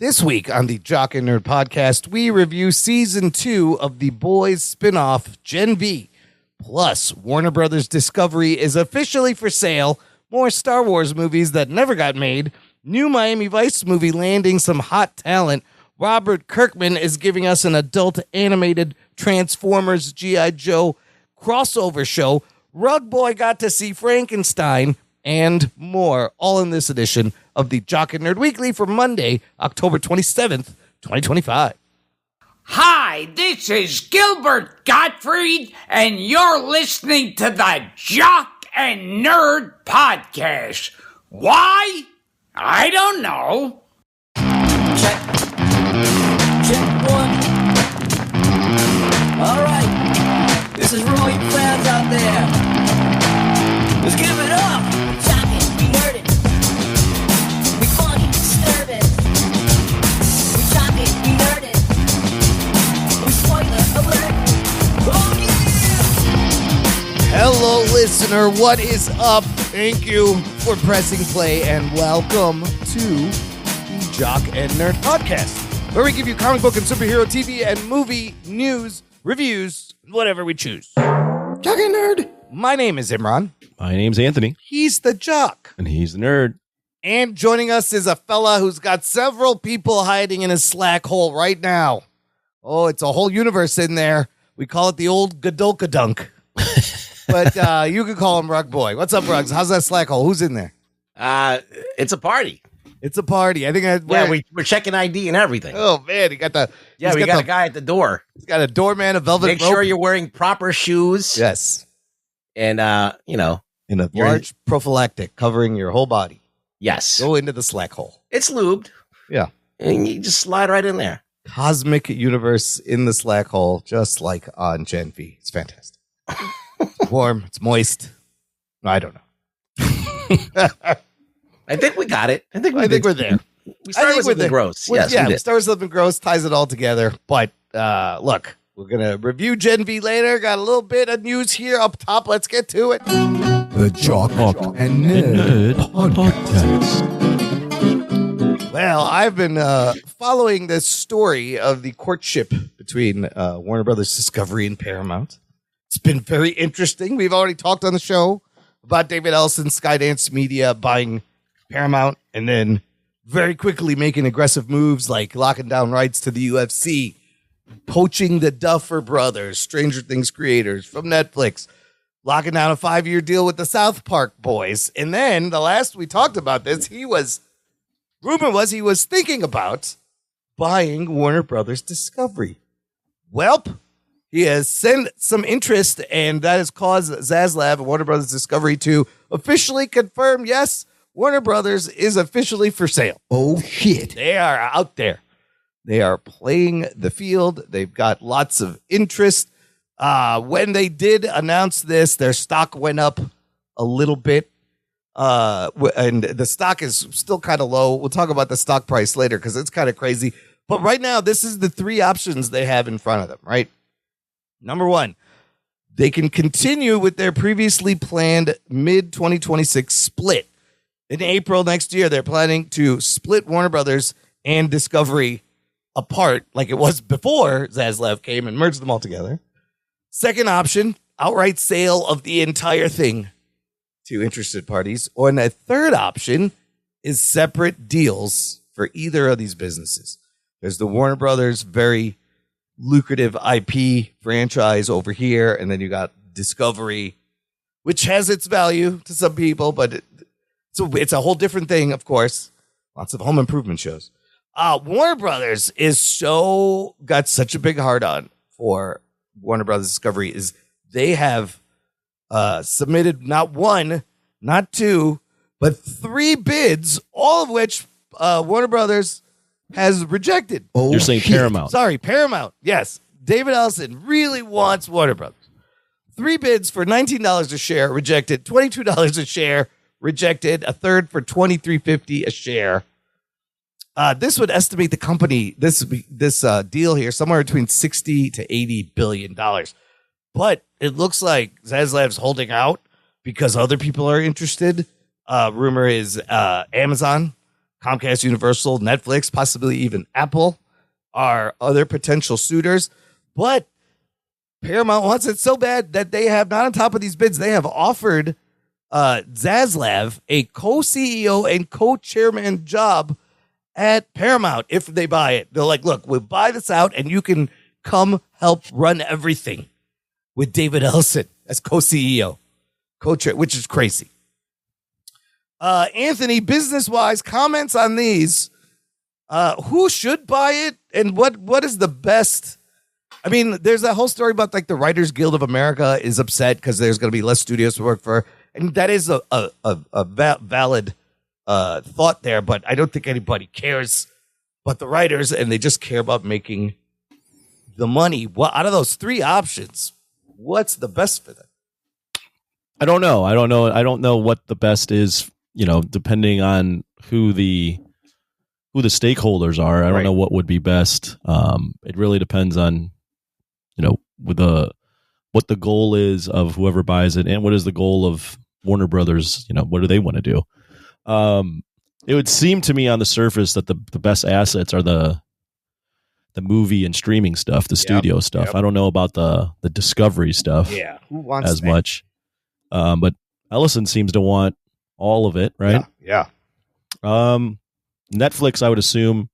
This week on the Jock and Nerd podcast, we review Season 2 of The Boys spinoff, Gen V. Plus, Warner Brothers Discovery is officially for sale, more Star Wars movies that never got made, new Miami Vice movie landing some hot talent, Robert Kirkman is giving us an adult animated Transformers G.I. Joe crossover show, Rug Boy got to see Frankenstein, and more, all in this edition of the Jock and Nerd Weekly for Monday, October 27th, 2025. Hi, this is Gilbert Gottfried, and you're listening to the Jock and Nerd Podcast. Why? I don't know. Check one. All right, this is for all you fans out there. Let's give it up. Jockin', we nerdin'. We funny, disturbing. We jockin', we nerdin'. We spoiler alert. Oh yeah! Hello, listener. What is up? Thank you for pressing play and welcome to the Jock and Nerd Podcast, where we give you comic book and superhero TV and movie news, reviews, whatever we choose. Jock and Nerd. My name is Imran. My name's Anthony. He's the Jock. And he's the nerd. And joining us is a fella who's got several people hiding in his Slack hole right now. Oh, it's a whole universe in there. We call it the old Gadolka-dunk. But you could call him Rug Boy. What's up, Rugs? How's that Slack hole? Who's in there? It's a party. It's a party. I think We're checking ID and everything. Oh, man. He got the... We got a guy at the door. He's got a doorman, a velvet Make rope. sure you're wearing proper shoes. Yes. And, in a large prophylactic covering your whole body. Yes. Go into the Slack hole. It's lubed. Yeah. And you just slide right in there. Cosmic universe in the Slack hole, just like on Gen V. It's fantastic. It's warm. It's moist. I don't know. I think we got it. I think we're there. We started with something gross. We did. started with something gross, ties it all together. But look, we're going to review Gen V later. Got a little bit of news here up top. Let's get to it. The Jock and Nerd Podcast. Well, I've been following this story of the courtship between Warner Brothers Discovery and Paramount. It's been very interesting. We've already talked on the show about David Ellison, Skydance Media buying Paramount and then very quickly making aggressive moves like locking down rights to the UFC, poaching the Duffer Brothers, Stranger Things creators from Netflix, locking down a 5-year deal with the South Park boys. And then the last we talked about this, rumor was he was thinking about buying Warner Brothers Discovery. Welp, he has sent some interest, and that has caused Zaslav and Warner Brothers Discovery to officially confirm, yes, Warner Brothers is officially for sale. Oh, shit. They are out there. They are playing the field. They've got lots of interest. When they did announce this, their stock went up a little bit. And the stock is still kind of low. We'll talk about the stock price later because it's kind of crazy. But right now, this is the three options they have in front of them, right? Number one, they can continue with their previously planned mid-2026 split. In April next year, they're planning to split Warner Brothers and Discovery apart like it was before Zaslav came and merged them all together. Second option, outright sale of the entire thing to interested parties. Or a third option is separate deals for either of these businesses. There's the Warner Brothers very lucrative IP franchise over here, and then you got Discovery, which has its value to some people, but it's a whole different thing, of course. Lots of home improvement shows. Warner Brothers got such a big hard-on for Warner Brothers Discovery is they have submitted not one, not two, but 3 bids, all of which Warner Brothers has rejected. Oh, you're saying Paramount. Sorry, Paramount. Yes. David Ellison really wants Warner Brothers. 3 bids for $19 a share, rejected. $22 a share, rejected. A third for $23.50 a share. This would estimate the company, this deal here, somewhere between $60 to $80 billion. But it looks like Zaslav's holding out because other people are interested. Rumor is Amazon Comcast, Universal, Netflix, possibly even Apple are other potential suitors. But Paramount wants it so bad that they have, not on top of these bids, they have offered Zaslav a co-CEO and co-chairman job at Paramount if they buy it. They're like, look, we'll buy this out and you can come help run everything with David Ellison as co-CEO, co-chair, which is crazy. Anthony, business-wise, comments on these. Who should buy it and what is the best? I mean, there's that whole story about like the Writers Guild of America is upset because there's going to be less studios to work for. And that is a valid thought there, but I don't think anybody cares but the writers, and they just care about making the money. Well, out of those three options, what's the best for them? I don't know. I don't know what the best is, depending on who the stakeholders are. I don't know what would be best. It really depends on, with what the goal is of whoever buys it and what is the goal of Warner Brothers. What do they want to do? It would seem to me on the surface that the best assets are the movie and streaming stuff, the studio stuff. Yep. I don't know about the Discovery stuff. Yeah, who wants as that? Much? But Ellison seems to want all of it, right? Yeah. Netflix, I would assume,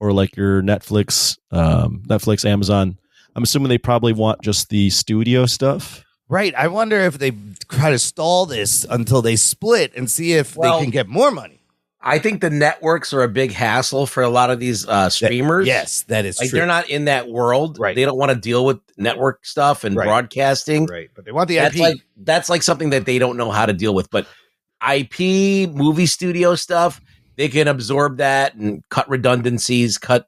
or like your Netflix, Amazon. I'm assuming they probably want just the studio stuff. Right. I wonder if they try to stall this until they split and see if they can get more money. I think the networks are a big hassle for a lot of these streamers. Yes, that is true. They're not in that world. Right. They don't want to deal with network stuff and broadcasting. Right. But they want the IP. That's like something that they don't know how to deal with. But IP, movie studio stuff, they can absorb that and cut redundancies, cut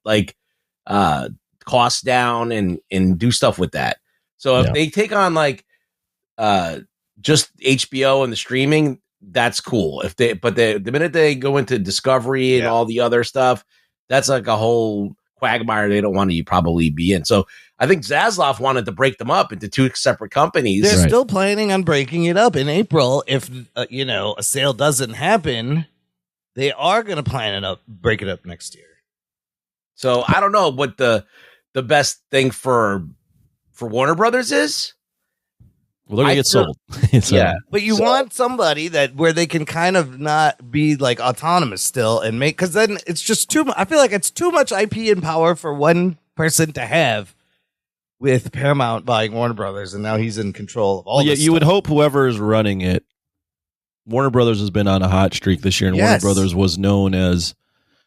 costs down and do stuff with that. So if they take on just HBO and the streaming, that's cool. But the minute they go into Discovery and all the other stuff, that's like a whole quagmire they don't want to probably be in. So I think Zaslav wanted to break them up into two separate companies. They're still planning on breaking it up in April. If a sale doesn't happen, they are going to break it up next year. So I don't know what the best thing for Warner Brothers is. Well, they're going to get sold. But you want somebody where they can kind of not be like autonomous still and make, because then it's just too much. I feel like it's too much IP and power for one person to have with Paramount buying Warner Brothers, and now he's in control of all this you would hope whoever is running it, Warner Brothers has been on a hot streak this year, and Warner Brothers was known as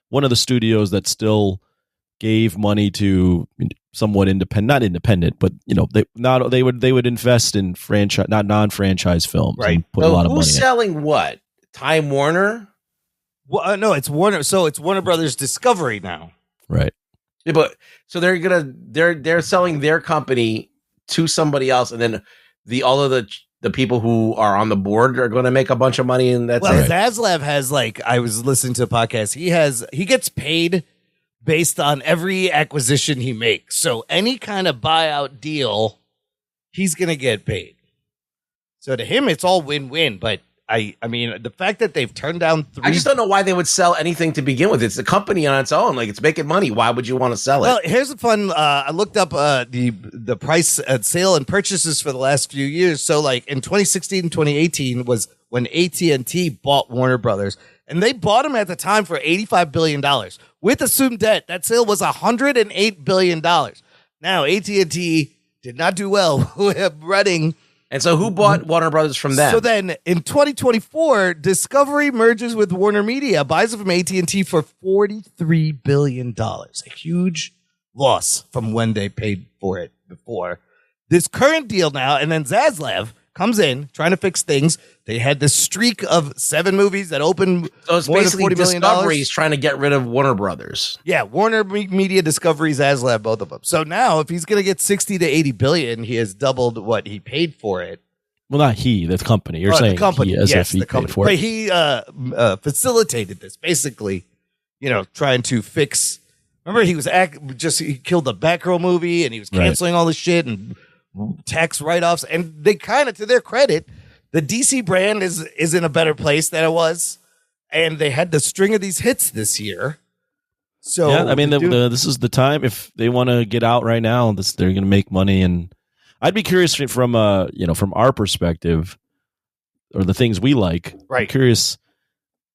one of the studios that still gave money to somewhat not independent, but they would invest in franchise, not non-franchise films, right? Put a lot of money. Who's selling what? Time Warner? Well, no, it's Warner. So it's Warner Brothers Discovery now, right? Yeah, but so they're selling their company to somebody else, and then all of the people who are on the board are going to make a bunch of money, and that's it. Zaslav has I was listening to a podcast. He gets paid based on every acquisition he makes. So any kind of buyout deal, he's going to get paid. So to him, it's all win-win. But I mean, the fact that they've turned down I just don't know why they would sell anything to begin with. It's a company on its own. It's making money. Why would you want to sell it? Well, here's a fun, I looked up the price at sale and purchases for the last few years. So in 2016 and 2018 was when AT&T bought Warner Brothers. And they bought them at the time for $85 billion. With assumed debt, that sale was $108 billion. Now, AT&T did not do well running. And so who bought Warner Brothers from them? So then in 2024, Discovery merges with Warner Media, buys it from AT&T for $43 billion. A huge loss from when they paid for it before. This current deal now, and then Zaslav comes in trying to fix things. They had this streak of 7 movies that opened. So it's basically Discovery's trying to get rid of Warner Brothers. Yeah, Warner Media, Discovery, Zaslav, both of them. So now, if he's going to get 60 to 80 billion, he has doubled what he paid for it. Well, not he, the company. You're saying the company, if he paid for but it. He facilitated this, basically. Trying to fix. Remember, he was he killed the Batgirl movie, and he was canceling all this shit and tax write-offs, and they kind of, to their credit, the DC brand is in a better place than it was, and they had the string of these hits this year. So yeah, I mean, this is the time if they want to get out right now. They're going to make money, and I'd be curious from from our perspective, or the things we like. Right. I'm curious.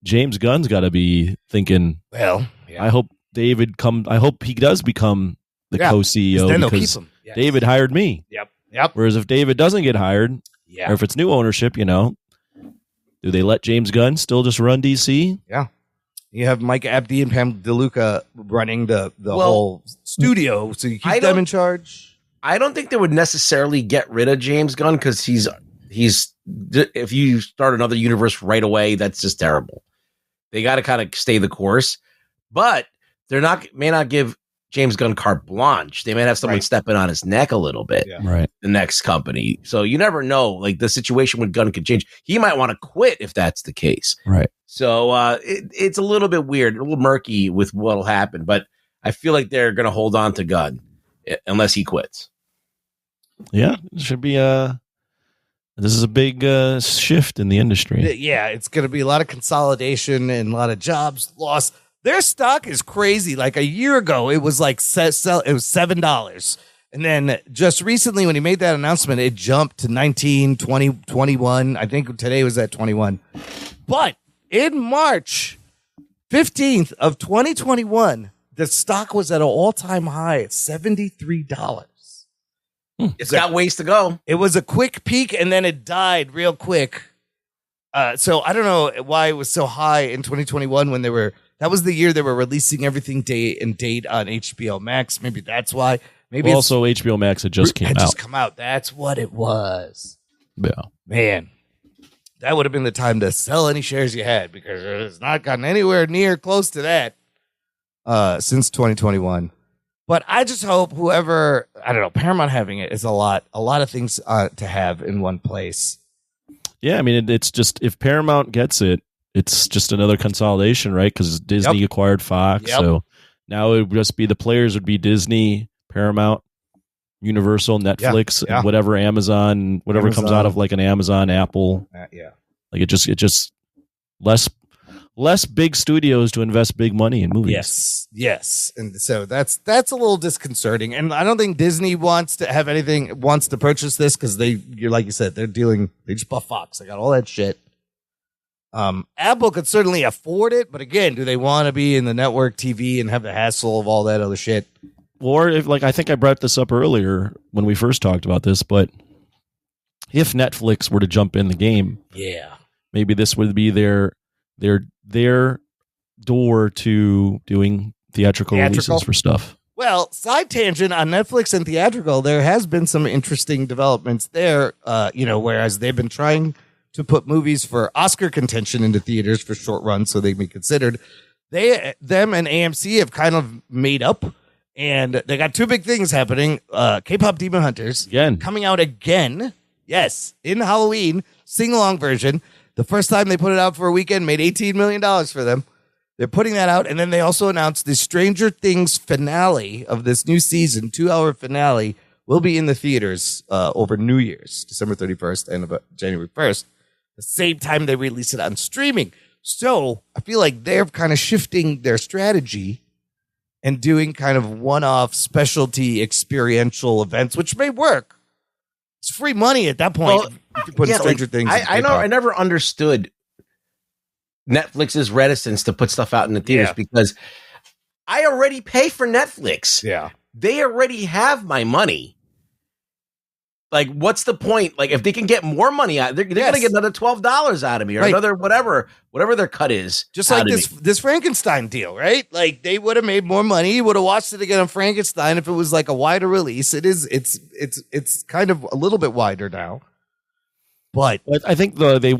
James Gunn's got to be thinking. Well, yeah. I hope I hope he does become the co-CEO then because they'll keep him. Yes. David hired me. Yep. Whereas if David doesn't get hired, or if it's new ownership, do they let James Gunn still just run DC? Yeah. You have Mike Abdi and Pam DeLuca running the whole studio, so you keep them in charge. I don't think they would necessarily get rid of James Gunn because he's if you start another universe right away, that's just terrible. They got to kind of stay the course, but may not give James Gunn carte blanche. They might have someone stepping on his neck a little bit. Yeah. Right. The next company. So you never know. Like the situation with Gunn could change. He might want to quit if that's the case. Right. So it's a little bit weird, a little murky with what'll happen, but I feel like they're going to hold on to Gunn unless he quits. Yeah, it should be this is a big shift in the industry. Yeah, it's going to be a lot of consolidation and a lot of jobs lost. Their stock is crazy. Like a year ago, it was like it was $7. And then just recently when he made that announcement, it jumped to 19, 20, 21. I think today was at 21. But in March 15th of 2021, the stock was at an all-time high at $73. It's got ways to go. It was a quick peak, and then it died real quick. So I don't know why it was so high in 2021 when that was the year they were releasing everything day and date on HBO Max. Maybe that's why. Maybe also HBO Max had just come out. That's what it was. Yeah. Man, that would have been the time to sell any shares you had because it's not gotten anywhere near close to that since 2021. But I just hope whoever, I don't know, Paramount having it is a lot of things to have in one place. Yeah, I mean, it's just, if Paramount gets it, it's just another consolidation, right? Because Disney acquired Fox. Yep. So now it would just be the players would be Disney, Paramount, Universal, Netflix, and whatever Amazon comes out of like an Amazon, Apple. Like it just less big studios to invest big money in movies. Yes. And so that's a little disconcerting. And I don't think Disney wants to purchase this because you're like you said, they just bought Fox. They got all that shit. Apple could certainly afford it, but again, do they want to be in the network TV and have the hassle of all that other shit? Or if, like, I think I brought this up earlier when we first talked about this, but if Netflix were to jump in the game, maybe this would be their door to doing theatrical releases for stuff. Well, side tangent on Netflix and theatrical, there has been some interesting developments there. Whereas they've been trying to put movies for Oscar contention into theaters for short runs so they can be considered. Them and AMC have kind of made up, and they got two big things happening. K-pop Demon Hunters coming out again. Yes, in Halloween, sing-along version. The first time they put it out for a weekend made $18 million for them. They're putting that out, and then they also announced the Stranger Things finale of this new season, 2-hour finale, will be in the theaters over New Year's, December 31st and January 1st, the same time they release it on streaming. So I feel like they're kind of shifting their strategy and doing kind of one-off specialty experiential events, which may work. It's free money at that point. Well, if you put Stranger Things. I never understood Netflix's reticence to put stuff out in the theaters because I already pay for Netflix. Yeah. They already have my money. Like, what's the point? Like, if they can get more money out, they're going to get another $12 out of me or another whatever their cut is. Just like this Frankenstein deal, right? Like, they would have made more money. You would have watched it again on Frankenstein if it was like a wider release. It's kind of a little bit wider now. But I think they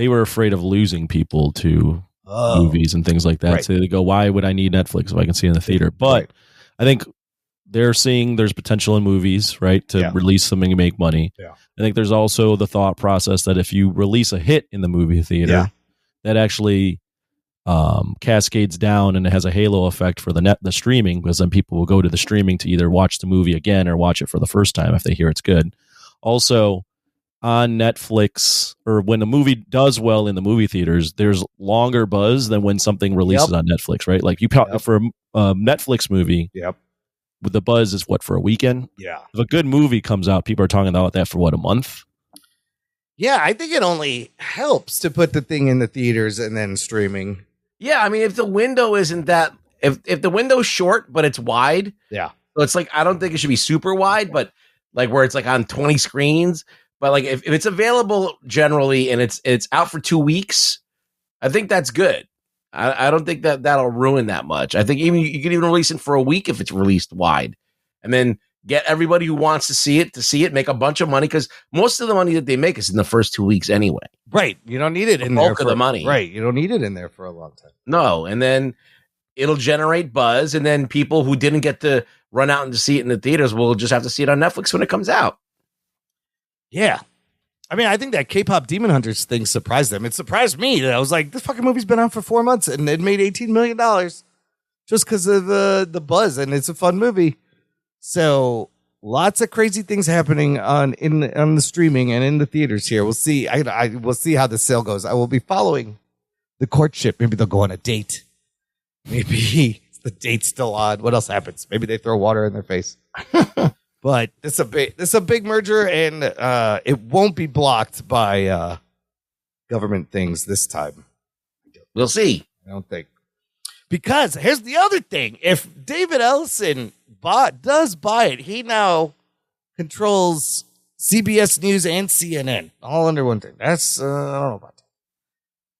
were afraid of losing people to movies and things like that. Right. So they go, why would I need Netflix if I can see it in the theater? But I think they're seeing there's potential in movies, right, to release something and make money. Yeah. I think there's also the thought process that if you release a hit in the movie theater, that actually cascades down and it has a halo effect for the streaming, because then people will go to the streaming to either watch the movie again or watch it for the first time if they hear it's good. Also, on Netflix, or when a movie does well in the movie theaters, there's longer buzz than when something releases on Netflix, right? Like for a Netflix movie, with the buzz is what, for a weekend? Yeah. If a good movie comes out, people are talking about that for what, a month? Yeah, I think it only helps to put the thing in the theaters and then streaming. Yeah, I mean, if the window isn't that, if the window's short but it's wide, yeah. So it's like, I don't think it should be super wide, but like where it's like on 20 screens. But like if it's available generally and it's out for 2 weeks, I think that's good. I don't think that'll ruin that much. I think even you can even release it for a week if it's released wide, and then get everybody who wants to see it, make a bunch of money, because most of the money that they make is in the first 2 weeks anyway. Right. You don't need it in there. Bulk of the money. Right. You don't need it in there for a long time. No. And then it'll generate buzz, and then people who didn't get to run out and to see it in the theaters will just have to see it on Netflix when it comes out. Yeah. I mean, I think that K-pop Demon Hunters thing surprised them. It surprised me. I was like, this fucking movie's been out for 4 months and it made $18 million just because of the buzz, and it's a fun movie. So lots of crazy things happening on the streaming and in the theaters here. We'll see. We'll see how the sale goes. I will be following the courtship. Maybe they'll go on a date. Maybe the date's still on. What else happens? Maybe they throw water in their face. But this is a big merger, and it won't be blocked by government things this time. We'll see. I don't think. Because here's the other thing. If David Ellison does buy it, he now controls CBS News and CNN all under one thing. That's, I don't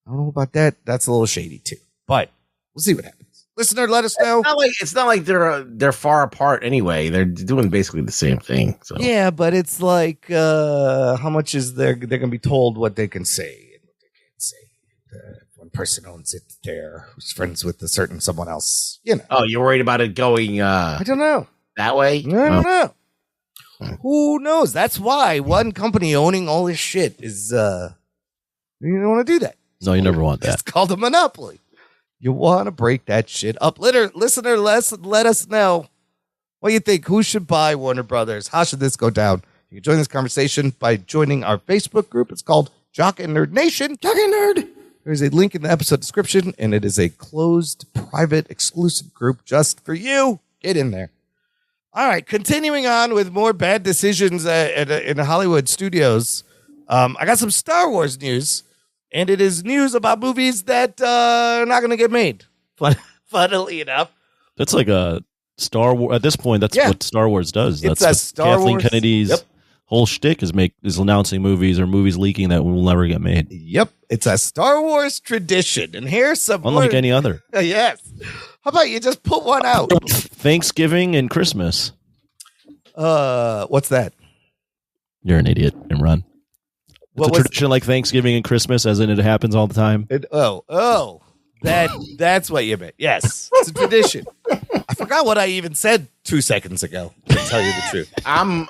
know about that. That's a little shady too. But we'll see what happens. Listener, let us know. It's not like they're far apart anyway. They're doing basically the same thing. So yeah, but it's like how much is they're going to be told what they can say and what they can't say. One person owns it there, who's friends with a certain someone else. You know. Oh, you're worried about it going? I don't know. That way? I don't know. Who knows? That's why one company owning all this shit is. You don't want to do that. No, you never want that. It's called a monopoly. You want to break that shit up. Listener, let us know what you think. Who should buy Warner Brothers? How should this go down? You can join this conversation by joining our Facebook group. It's called Jock and Nerd Nation. Jock and Nerd. There's a link in the episode description, and it is a closed, private, exclusive group just for you. Get in there. All right, continuing on with more bad decisions in Hollywood studios. I got some Star Wars news. And it is news about movies that are not going to get made. Funnily enough. That's like a Star Wars. At this point, that's what Star Wars does. It's That's a Star Kathleen Wars. Kennedy's whole shtick is announcing movies or movies leaking that will never get made. Yep. It's a Star Wars tradition. And here's some Unlike any other. Yes. How about you just put one out? Thanksgiving and Christmas. What's that? You're an idiot, Imran. It's a tradition like Thanksgiving and Christmas, as in it happens all the time. That's what you meant. Yes, it's a tradition. I forgot what I even said 2 seconds ago, to tell you the truth. I'm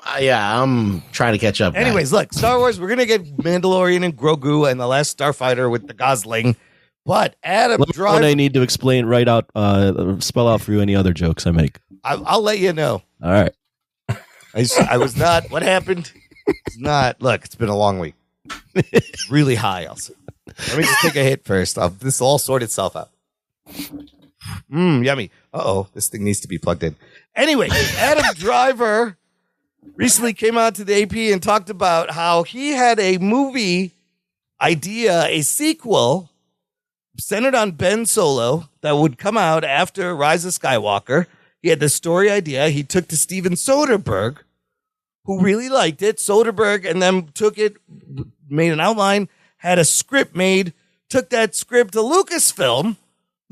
trying to catch up. Anyways, look, Star Wars, we're going to get Mandalorian and Grogu and the last Starfighter with the Gosling. But Adam Driver... When I need to explain, spell out for you any other jokes I make. I'll let you know. All right. I was not... What happened? It's not... Look, it's been a long week. Really high, also. Let me just take a hit first. This will all sort itself out. Yummy. Uh-oh, this thing needs to be plugged in. Anyway, Adam Driver recently came out to the AP and talked about how he had a movie idea, a sequel centered on Ben Solo that would come out after Rise of Skywalker. He had the story idea. He took to Steven Soderbergh, who really liked it. Soderbergh and them took it, made an outline, had a script made, took that script to Lucasfilm.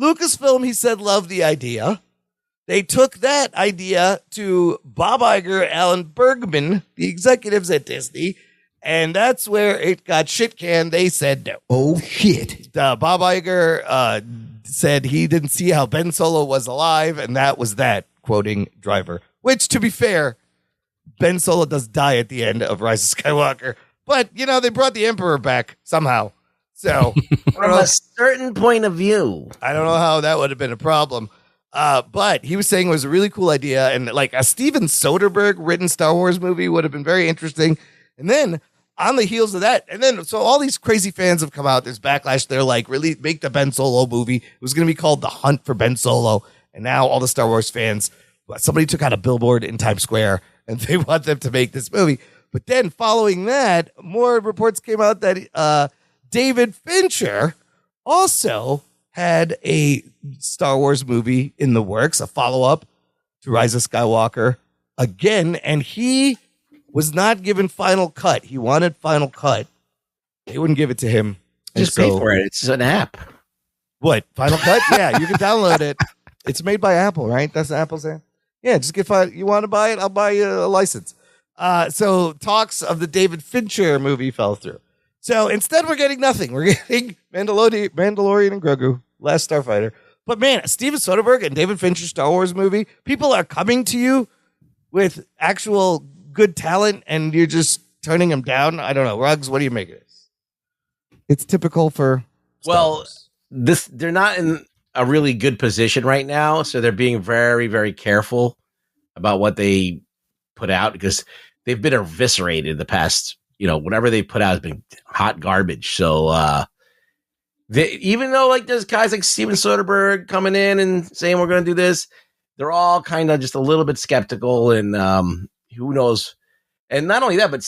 Lucasfilm, he said, loved the idea. They took that idea to Bob Iger, Alan Bergman, the executives at Disney, and that's where it got shit canned. They said no. Oh, shit. Bob Iger said he didn't see how Ben Solo was alive, and that was that, quoting Driver. Which, to be fair, Ben Solo does die at the end of Rise of Skywalker. But, they brought the Emperor back somehow. So, from a certain point of view, I don't know how that would have been a problem. But he was saying it was a really cool idea. And like a Steven Soderbergh written Star Wars movie would have been very interesting. And then on the heels of that, and then so all these crazy fans have come out. There's backlash. They're like, really make the Ben Solo movie. It was going to be called The Hunt for Ben Solo, and now all the Star Wars fans, somebody took out a billboard in Times Square, and they want them to make this movie. But then following that, more reports came out that David Fincher also had a Star Wars movie in the works, a follow-up to Rise of Skywalker again, and he was not given final cut. He wanted final cut. They wouldn't give it to him. Just pay for it. It's an app. What? Final Cut? Yeah, you can download it. It's made by Apple, right? That's what Apple's saying. Yeah, just get final. You want to buy it? I'll buy you a license. So talks of the David Fincher movie fell through. So instead, we're getting nothing. We're getting Mandalorian and Grogu, Last Starfighter. But man, Steven Soderbergh and David Fincher Star Wars movie, people are coming to you with actual good talent, and you're just turning them down. I don't know. Ruggs, what do you make of this? It's typical for Star Wars. They're not in a really good position right now, so they're being very, very careful about what they put out because they've been eviscerated the past, whatever they put out has been hot garbage. So even though like there's guys like Steven Soderbergh coming in and saying we're going to do this, they're all kind of just a little bit skeptical, and who knows? And not only that, but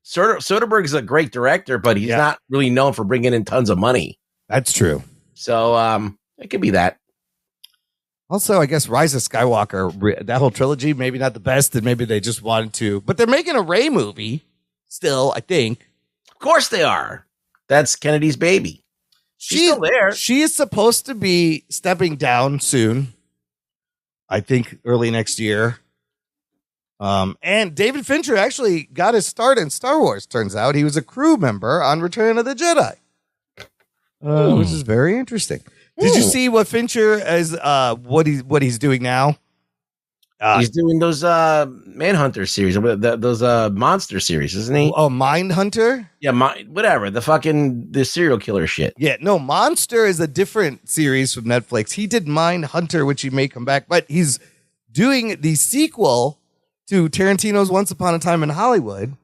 Soderbergh is a great director, but he's not really known for bringing in tons of money. That's true. So it could be that. Also, I guess Rise of Skywalker, that whole trilogy, maybe not the best, and maybe they just wanted to. But they're making a Rey movie still, I think. Of course they are. That's Kennedy's baby. She's still there. She is supposed to be stepping down soon. I think early next year. And David Fincher actually got his start in Star Wars, turns out. He was a crew member on Return of the Jedi. Which is very interesting. Did you see what Fincher is what he's doing now? He's doing those Manhunter series, those monster series, isn't he? Oh, Mindhunter? Yeah, whatever. The serial killer shit. Yeah, no, Monster is a different series from Netflix. He did Mindhunter, which he may come back, but he's doing the sequel to Tarantino's Once Upon a Time in Hollywood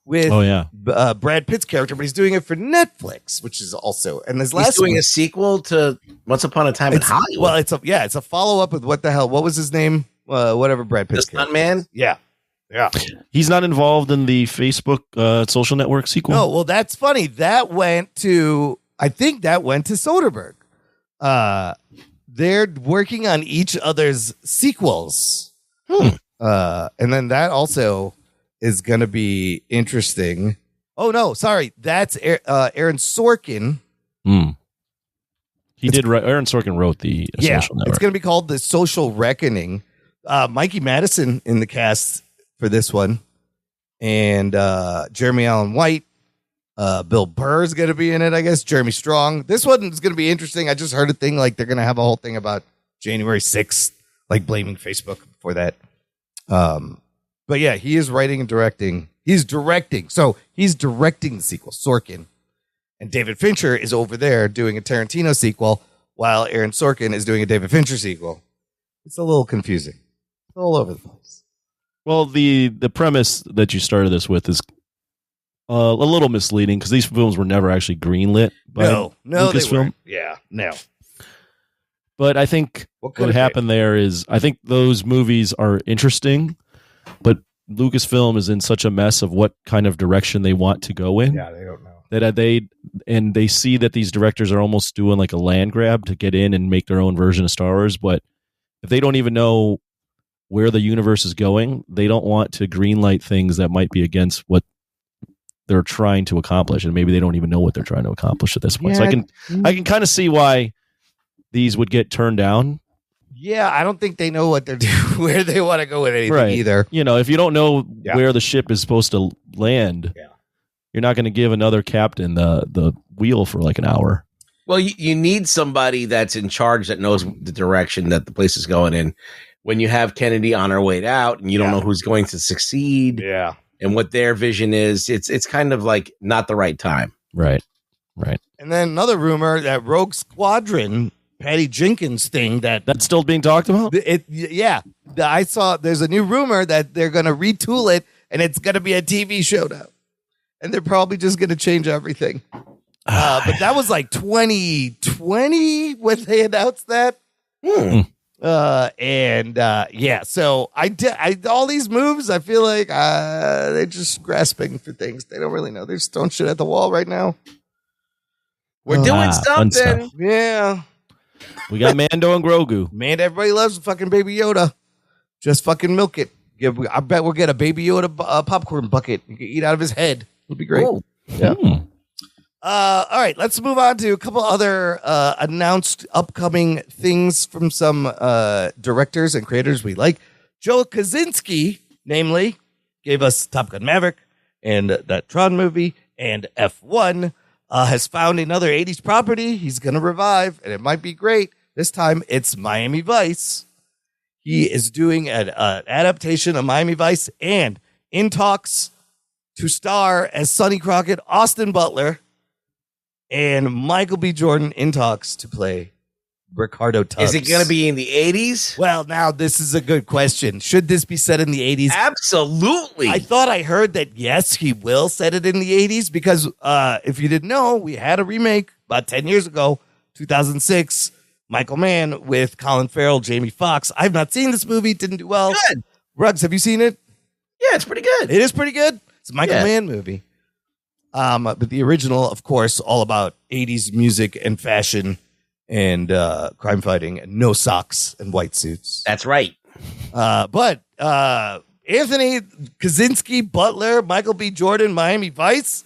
with Brad Pitt's character, but he's doing it for Netflix, which is also, and this last he's doing a sequel to Once Upon a Time in Hollywood. Well, it's a follow up with what was his name? Whatever Brad Pitt's character. Stuntman? Yeah. He's not involved in the Facebook social network sequel. No, well, that's funny. I think that went to Soderbergh. They're working on each other's sequels. And then that also is going to be interesting. Oh, no, sorry. That's Aaron Sorkin. Aaron Sorkin wrote the social network. It's going to be called The Social Reckoning. Mikey Madison in the cast for this one. And Jeremy Allen White. Bill Burr is going to be in it, I guess. Jeremy Strong. This one is going to be interesting. I just heard a thing like they're going to have a whole thing about January 6th, like blaming Facebook for that. But yeah, he is writing and directing. He's directing. So he's directing the sequel, Sorkin. And David Fincher is over there doing a Tarantino sequel while Aaron Sorkin is doing a David Fincher sequel. It's a little confusing. It's all over the place. Well, the premise that you started this with is a little misleading because these films were never actually greenlit by Lucasfilm. Yeah, no. But I think what happened there is I think those movies are interesting, but Lucasfilm is in such a mess of what kind of direction they want to go in. Yeah, they don't know. That they see that these directors are almost doing like a land grab to get in and make their own version of Star Wars, but if they don't even know where the universe is going, they don't want to greenlight things that might be against what they're trying to accomplish, and maybe they don't even know what they're trying to accomplish at this point. So I can kind of see why these would get turned down. Yeah, I don't think they know what they're doing, where they want to go with anything either. If you don't know where the ship is supposed to land, you're not going to give another captain the wheel for like an hour. Well, you need somebody that's in charge that knows the direction that the place is going in. When you have Kennedy on her way out and you don't know who's going to succeed and what their vision is, it's kind of like not the right time. Right. And then another rumor that Rogue Squadron, Patty Jenkins thing that's still being talked about. I saw there's a new rumor that they're going to retool it and it's going to be a TV show now. and they're probably just going to change everything. But that was like 2020 when they announced that. So I did all these moves. I feel like they're just grasping for things. They don't really know. They're just throwing shit at the wall right now. We're doing something. Yeah. We got Mando and Grogu. Man, everybody loves fucking Baby Yoda. Just fucking milk it. I bet we'll get a Baby Yoda popcorn bucket. You can eat out of his head. It'll be great. Cool. Yeah. All right, let's move on to a couple other announced upcoming things from some directors and creators we like. Joe Kosinski, namely, gave us Top Gun Maverick and that Tron movie, and F1 has found another 80s property he's going to revive, and it might be great. This time, it's Miami Vice. He is doing an adaptation of Miami Vice and in talks to star as Sonny Crockett, Austin Butler, and Michael B. Jordan in talks to play Ricardo Tubbs. Is it going to be in the 80s? Well, now this is a good question. Should this be set in the 80s? Absolutely. I thought I heard that, yes, he will set it in the 80s because if you didn't know, we had a remake about 10 years ago, 2006, Michael Mann with Colin Farrell, Jamie Foxx. I've not seen this movie. Didn't do well. Good. Ruggs, have you seen it? Yeah, it's pretty good. It is pretty good. It's a Michael Mann movie. But the original, of course, all about 80s music and fashion and crime fighting and no socks and white suits. That's right. But Anthony Kosinski, Butler, Michael B. Jordan, Miami Vice.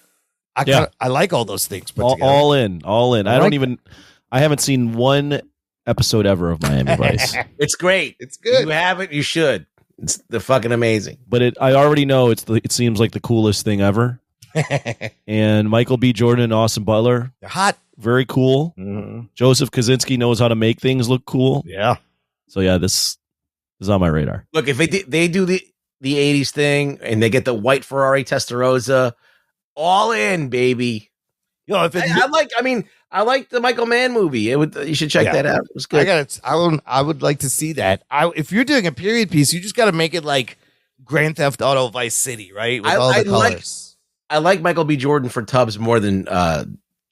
I like all those things. All in. I haven't seen one episode ever of Miami Vice. It's great. It's good. You haven't, you should. It's the fucking amazing. But I already know it seems like the coolest thing ever. And Michael B. Jordan and Austin Butler, they're hot. Very cool. Mm-hmm. Joseph Kosinski knows how to make things look cool. Yeah. So yeah, this is on my radar. Look, if they do the 80s thing and they get the white Ferrari Testarossa, all in, baby. You know, I like the Michael Mann movie. You should check that out. It was good. I would like to see that. If you're doing a period piece, you just got to make it like Grand Theft Auto Vice City, right? With all the colors. I like Michael B. Jordan for Tubbs more than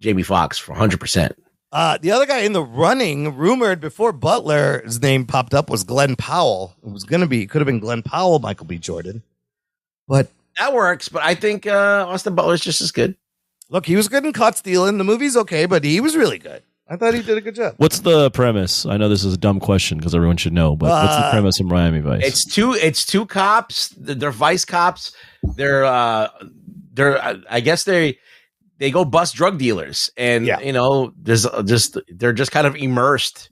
Jamie Foxx for 100%. The other guy in the running, rumored before Butler's name popped up, was Glenn Powell. It could have been Glenn Powell, Michael B. Jordan. But that works, but I think Austin Butler's just as good. Look, he was good in Caught Stealing. The movie's okay, but he was really good. I thought he did a good job. What's the premise? I know this is a dumb question because everyone should know, but what's the premise of Miami Vice? It's two cops. They're Vice cops. They're I guess they go bust drug dealers, and they're just kind of immersed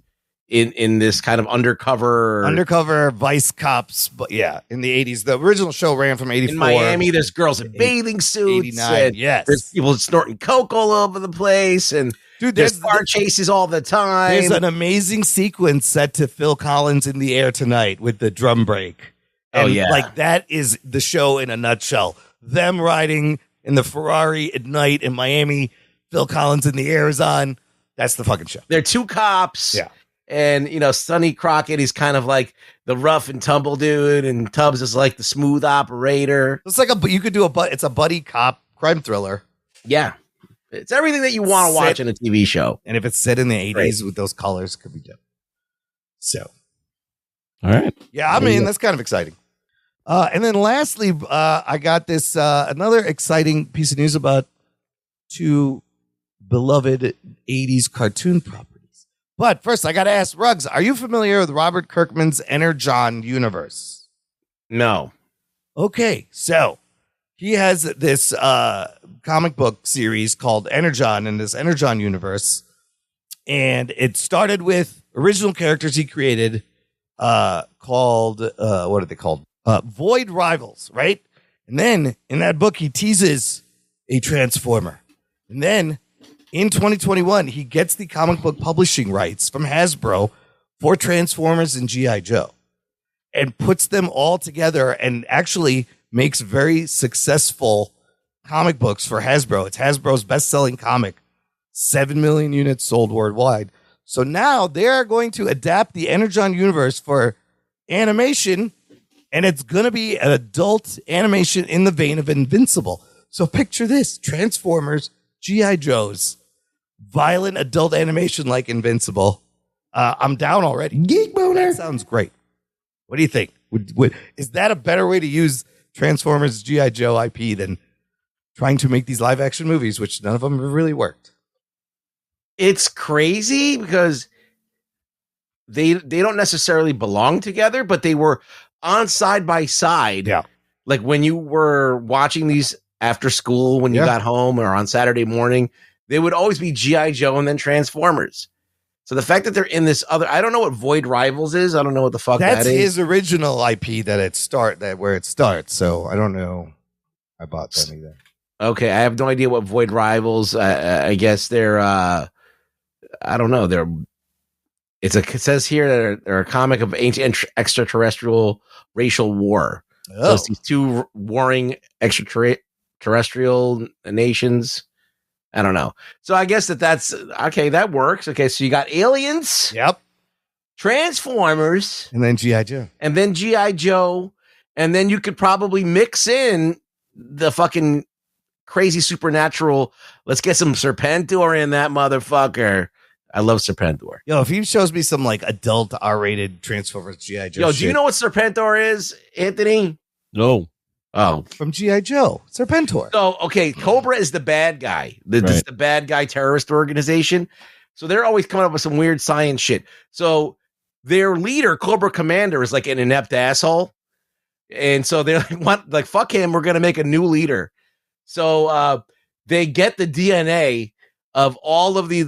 in this kind of undercover Vice cops. But yeah, in the 80s, the original show ran from 84 in Miami. There's girls in bathing suits. 89, yes. There's people snorting coke all over the place, and there's car chases all the time. There's an amazing sequence set to Phil Collins in the Air Tonight with the drum break. And like that is the show in a nutshell. Them riding in the Ferrari at night in Miami, Phil Collins in the air is on. That's the fucking show. They're two cops. Yeah. And, Sonny Crockett, he's kind of like the rough and tumble dude, and Tubbs is like the smooth operator. It's like it's a buddy cop crime thriller. Yeah. It's everything that you want to watch in a TV show. And if it's set in the 80s with those colors, it could be dope. So. All right. Yeah, that's kind of exciting. And then lastly, I got this another exciting piece of news about two beloved 80s cartoon properties. But first, I got to ask Ruggs, are you familiar with Robert Kirkman's Energon universe? No. Okay, so he has this comic book series called Energon in this Energon universe. And it started with original characters he created called, what are they called? Void Rivals, right? And then in that book, he teases a Transformer. And then in 2021, he gets the comic book publishing rights from Hasbro for Transformers and G.I. Joe and puts them all together and actually makes very successful comic books for Hasbro. It's Hasbro's best-selling comic, 7 million units sold worldwide. So now they're going to adapt the Energon universe for animation, and it's going to be an adult animation in the vein of Invincible. So picture this: Transformers, G.I. Joes, violent adult animation like Invincible. I'm down already. Geek boner. That sounds great. What do you think? Is that a better way to use Transformers G.I. Joe IP than trying to make these live action movies, which none of them have really worked? It's crazy because they don't necessarily belong together, but they were on side by side. Yeah. Like when you were watching these after school, when you got home or on Saturday morning, they would always be G.I. Joe and then Transformers. So the fact that they're in this other, I don't know what Void Rivals is. I don't know what the fuck That's that is. his original IP where it starts. So I don't know about them either. Okay, I have no idea what Void Rivals. I guess they're. I don't know. It says here that they're a comic of ancient extraterrestrial racial war. Oh. So it's these two warring extraterrestrial nations. I don't know. So I guess that's okay. That works. Okay, so you got aliens. Yep. Transformers. And then G.I. Joe. And then G.I. Joe. And then you could probably mix in the fucking crazy supernatural. Let's get some Serpentor in that motherfucker. I love Serpentor. Yo, if he shows me some like adult R-rated Transformers G.I. Joe Yo, shit, do you know what Serpentor is, Anthony? No. Oh. from G.I. Joe, Serpentor. So, okay, Cobra is the bad guy. This is the bad guy terrorist organization. So they're always coming up with some weird science shit. So their leader, Cobra Commander, is like an inept asshole. And so they're like, fuck him, we're going to make a new leader. So they get the DNA of all of the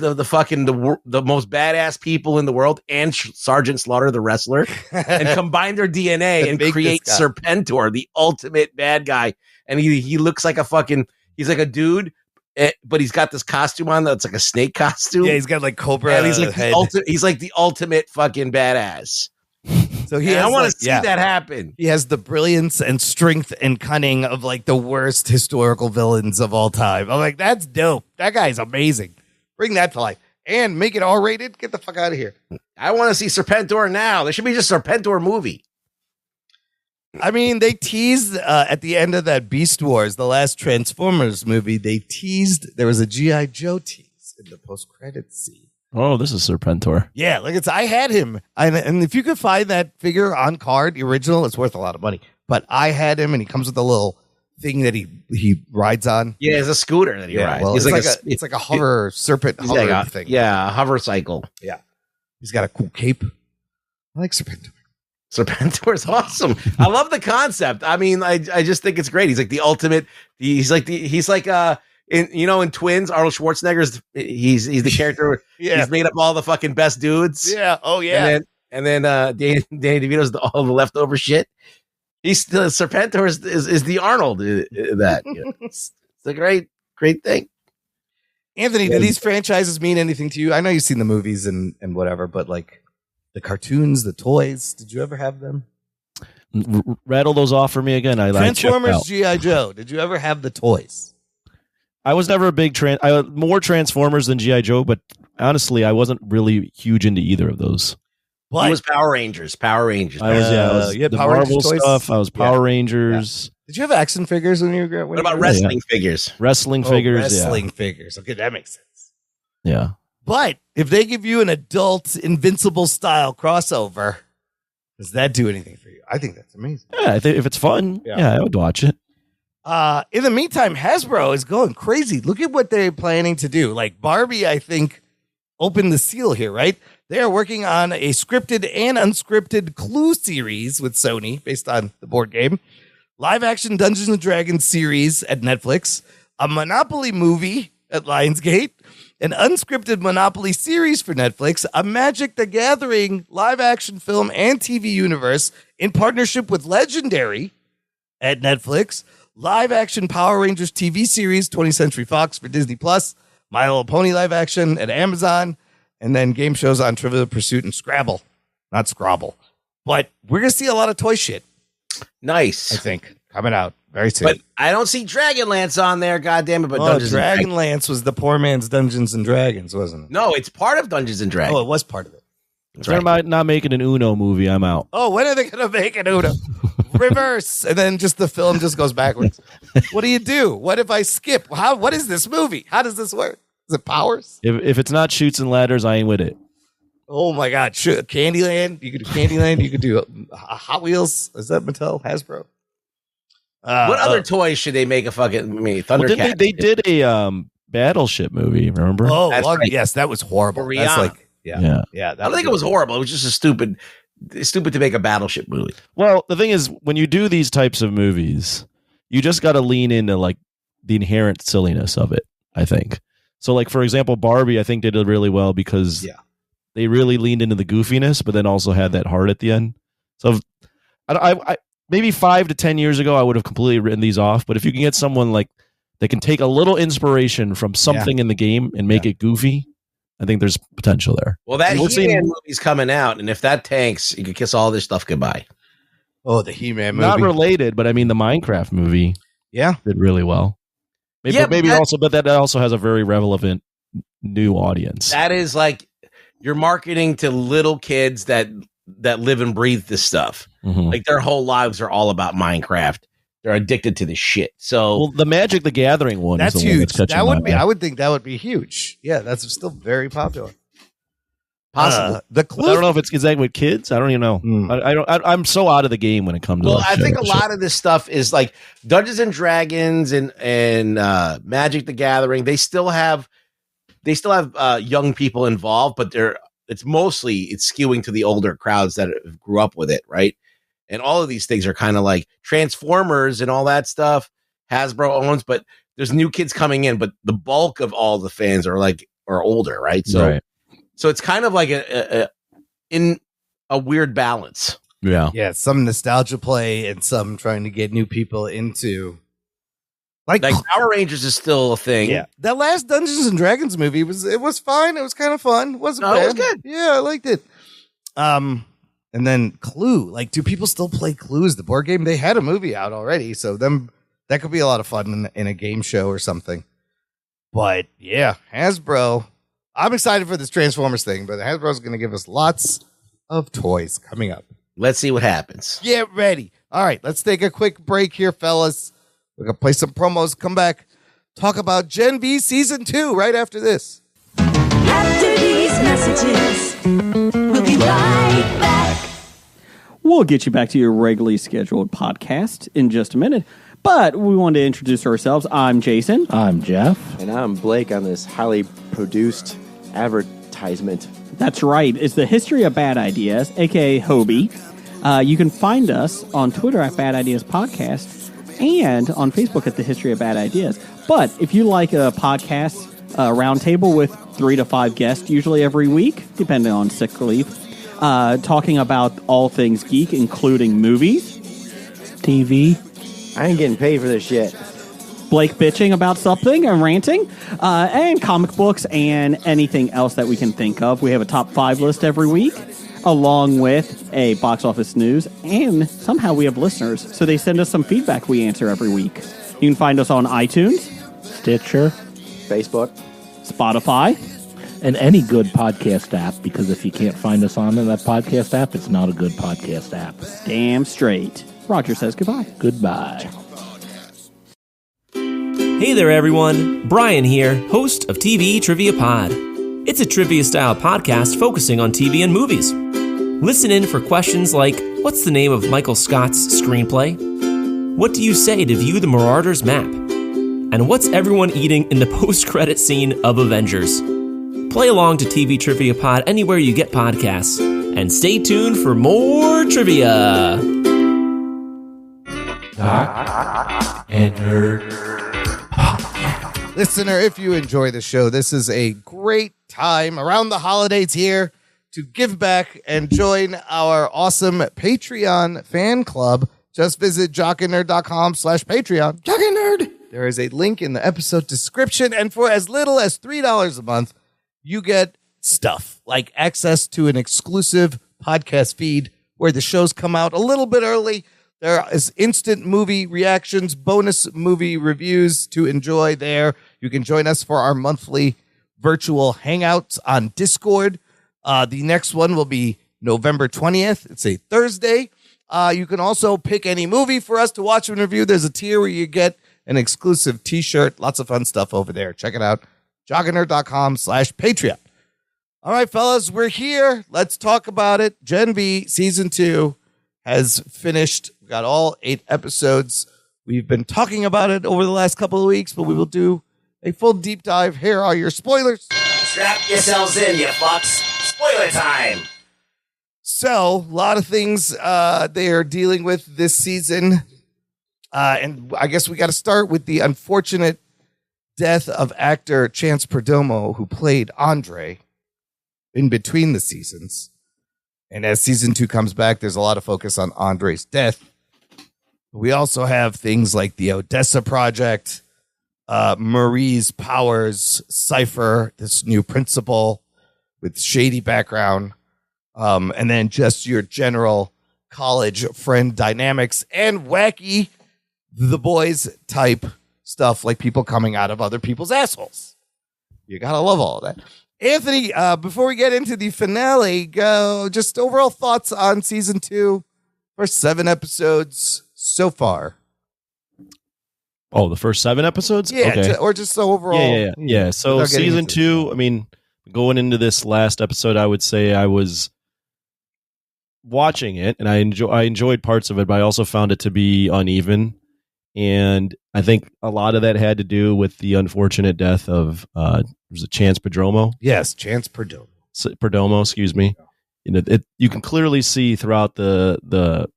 most badass people in the world and Sergeant Slaughter, the wrestler, and combine their DNA and create Serpentor, the ultimate bad guy. And he looks like he's like a dude, but he's got this costume on that's like a snake costume. Yeah, he's got like Cobra. And he's like he's like the ultimate fucking badass. So I want to see that happen. He has the brilliance and strength and cunning of like the worst historical villains of all time. I'm like, that's dope. That guy's amazing. Bring that to life and make it R-rated. Get the fuck out of here. I want to see Serpentor now. There should be just a Serpentor movie. I mean, they teased at the end of that Beast Wars, the last Transformers movie. They teased there was a G.I. Joe tease in the post-credits scene. Oh, this is Serpentor. Yeah, like I had him. And if you could find that figure on card, the original, it's worth a lot of money. But I had him, and he comes with a little thing that he rides on. Yeah, it's a scooter that he rides. Well, it's like a hover serpent hover thing. Yeah, a hover cycle. Yeah. He's got a cool cape. I like Serpentor. Serpentor's awesome. I love the concept. I mean, I just think it's great. He's like the ultimate. He's like in Twins, Arnold Schwarzenegger's he's the character. Yeah. He's made up all the fucking best dudes. Yeah. Oh yeah. And then Danny DeVito's all the leftover shit. He's the Serpentor is the Arnold that. It's a great thing. Anthony, do these franchises mean anything to you? I know you've seen the movies and whatever, but like the cartoons, the toys, did you ever have them? Rattle those off for me again. Transformers, G.I. Joe. Did you ever have the toys? I was never a big more Transformers than G.I. Joe, but honestly, I wasn't really huge into either of those. He was Power Rangers. I was you had the Power Marvel Rangers toys? stuff. I was Power Rangers. Yeah. Did you have action figures when you were? What about wrestling figures? Wrestling figures. Wrestling figures. Okay, that makes sense. Yeah. But if they give you an adult Invincible style crossover, does that do anything for you? I think that's amazing. Yeah, I think if it's fun, I would watch it. In the meantime, Hasbro is going crazy. Look at what they're planning to do. Like Barbie, I think, opened the seal here, right? They are working on a scripted and unscripted Clue series with Sony based on the board game, live action Dungeons and Dragons series at Netflix, a Monopoly movie at Lionsgate, an unscripted Monopoly series for Netflix, a Magic the Gathering live action film and TV universe in partnership with Legendary at Netflix, live action Power Rangers TV series, 20th Century Fox for Disney Plus, My Little Pony live action at Amazon, and then game shows on Trivial Pursuit and Scrabble. Not Scrabble. But we're going to see a lot of toy shit. Nice. I think. Coming out very soon. But I don't see Dragonlance on there, goddammit. But Dragonlance was the poor man's Dungeons and Dragons, wasn't it? No, it's part of Dungeons and Dragons. Oh, it was part of it. If they're not making an Uno movie, I'm out. Oh, when are they going to make an Uno? reverse, and then just the film just goes backwards. What do you do? What if I skip? What is this movie? How does this work? Is it powers? If it's not shoots and ladders, I ain't with it. Oh my God! Candyland. You could do Candyland. You could do Hot Wheels. Is that Mattel? Hasbro? What other toys should they make a fucking Thundercat? Well, they did a Battleship movie. Remember? Oh, Right. yes, that was horrible. That's like, yeah. I don't think it was horrible. It was just stupid to make a Battleship movie. Well, the thing is, when you do these types of movies, you just got to lean into like the inherent silliness of it. I think so. Like for example, Barbie, I think did it really well because they really leaned into the goofiness, but then also had that heart at the end. So, I maybe 5 to 10 years ago, I would have completely written these off. But if you can get someone like that can take a little inspiration from something in the game and make it goofy, I think there's potential there. Well, that He-Man movie's coming out, and if that tanks, you can kiss all this stuff goodbye. Oh, the He-Man movie. Not related, but I mean the Minecraft movie. Yeah, did really well. Maybe but that also has a very relevant new audience. That is like you're marketing to little kids that live and breathe this stuff. Mm-hmm. Like their whole lives are all about Minecraft. They're addicted to the shit. So the Magic the Gathering one that's is the huge. One that would be. I would think that would be huge. Yeah, that's still very popular. Possible. The I don't know if it's exactly with kids. I don't even know. I'm so out of the game when it comes to. Well, I think a lot of this stuff is like Dungeons and Dragons and Magic the Gathering. They still have young people involved, but it's skewing to the older crowds that grew up with it, right? And all of these things are kind of like Transformers and all that stuff. Hasbro owns, but there's new kids coming in, but the bulk of all the fans are older, right? So it's kind of like in a weird balance. Yeah. Some nostalgia play and some trying to get new people into like Power Rangers is still a thing. Yeah, that last Dungeons and Dragons movie was fine. It was kind of fun. It wasn't bad. It was good. Yeah, I liked it. And then Clue. Like, do people still play Clue as the board game? They had a movie out already, so that could be a lot of fun in a game show or something. But yeah, Hasbro. I'm excited for this Transformers thing, but Hasbro's going to give us lots of toys coming up. Let's see what happens. Get ready. All right, let's take a quick break here, fellas. We're going to play some promos, come back, talk about Gen B Season 2 right after this. After these messages, we'll be right back. We'll get you back to your regularly scheduled podcast in just a minute. But we wanted to introduce ourselves. I'm Jason. I'm Jeff. And I'm Blake on this highly produced advertisement. That's right. It's the History of Bad Ideas, a.k.a. Hobie. You can find us on Twitter at Bad Ideas Podcast and on Facebook at the History of Bad Ideas. But if you like a podcast roundtable with 3 to 5 guests, usually every week, depending on sick leave, talking about all things geek, including movies, TV. I ain't getting paid for this shit. Blake bitching about something and ranting, and comic books and anything else that we can think of. We have a top 5 list every week, along with a box office news, and somehow we have listeners, so they send us some feedback we answer every week. You can find us on iTunes, Stitcher, Facebook, Spotify, and any good podcast app, because if you can't find us on that podcast app, it's not a good podcast app. Damn straight. Roger says goodbye. Goodbye. Hey there, everyone. Brian here, host of TV Trivia Pod. It's a trivia-style podcast focusing on TV and movies. Listen in for questions like, what's the name of Michael Scott's screenplay? What do you say to view the Marauders map? And what's everyone eating in the post-credit scene of Avengers? Play along to TV Trivia Pod anywhere you get podcasts. And stay tuned for more trivia. Doc and Nerd. Listener, if you enjoy the show, this is a great time around the holidays here to give back and join our awesome Patreon fan club. Just visit jockandnerd.com/Patreon. Jock and Nerd. There is a link in the episode description, and for as little as $3 a month, you get stuff like access to an exclusive podcast feed where the shows come out a little bit early. There is instant movie reactions, bonus movie reviews to enjoy there. You can join us for our monthly virtual hangouts on Discord. The next one will be November 20th. It's a Thursday. You can also pick any movie for us to watch and review. There's a tier where you get an exclusive t-shirt. Lots of fun stuff over there. Check it out. jockandnerd.com/Patreon. All right, fellas, we're here. Let's talk about it. Gen V Season 2 has finished. We got all 8 episodes. We've been talking about it over the last couple of weeks, but we will do a full deep dive. Here are your spoilers. Strap yourselves in, you fucks. Spoiler time. So, a lot of things they are dealing with this season. And I guess we got to start with the unfortunate death of actor Chance Perdomo, who played Andre in between the seasons. And as season 2 comes back, there's a lot of focus on Andre's death. We also have things like the Odessa Project, Marie's Powers, Cypher, this new principal with shady background, and then just your general college friend dynamics and wacky The Boys type stuff, like people coming out of other people's assholes. You gotta love all of that. Anthony, before we get into the finale, go just overall thoughts on season 2, first 7 episodes so far. Oh, the first 7 episodes? Yeah, okay. or just so overall. Yeah. So season 2, I mean, going into this last episode, I would say I was watching it and I enjoyed parts of it, but I also found it to be uneven. And I think a lot of that had to do with the unfortunate death of was it Chance Perdomo? Yes, Chance Perdomo. Perdomo, excuse me. You know, you can clearly see throughout the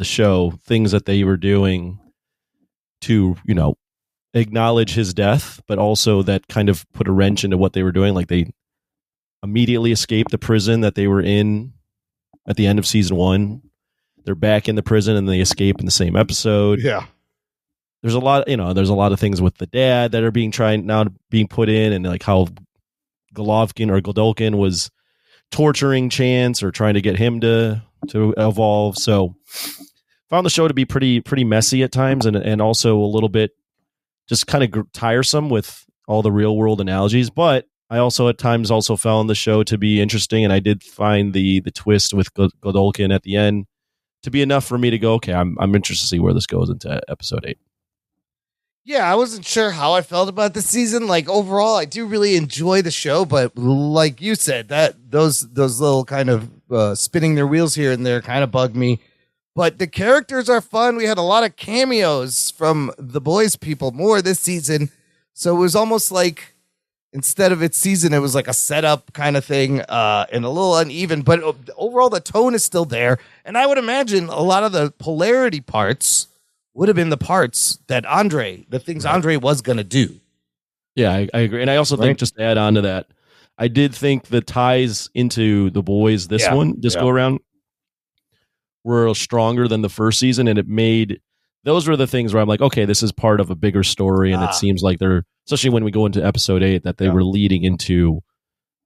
show things that they were doing to, you know, acknowledge his death, but also that kind of put a wrench into what they were doing. Like they immediately escaped the prison that they were in at the end of season 1. They're back in the prison and they escape in the same episode. Yeah. There's a lot of things with the dad that are being put in, and like how Godolkin was torturing Chance or trying to get him to evolve. So found the show to be pretty messy at times, and also a little bit just kind of tiresome with all the real world analogies. But I also at times also found the show to be interesting, and I did find the twist with Godolkin at the end to be enough for me to go, okay, I'm interested to see where this goes into episode 8. Yeah, I wasn't sure how I felt about the season. Like overall, I do really enjoy the show, but like you said, that those little kind of spinning their wheels here and there kind of bugged me. But the characters are fun. We had a lot of cameos from the Boys people more this season, so it was almost like instead of its season, it was like a setup kind of thing, and a little uneven. But overall, the tone is still there, and I would imagine a lot of the polarity parts would have been the parts that the things Andre was going to do. Yeah, I agree. And I also think, just to add on to that, I did think the ties into the Boys this go around were stronger than the first season. And those were the things where I'm like, okay, this is part of a bigger story. And it seems like they're, especially when we go into episode 8, that they were leading into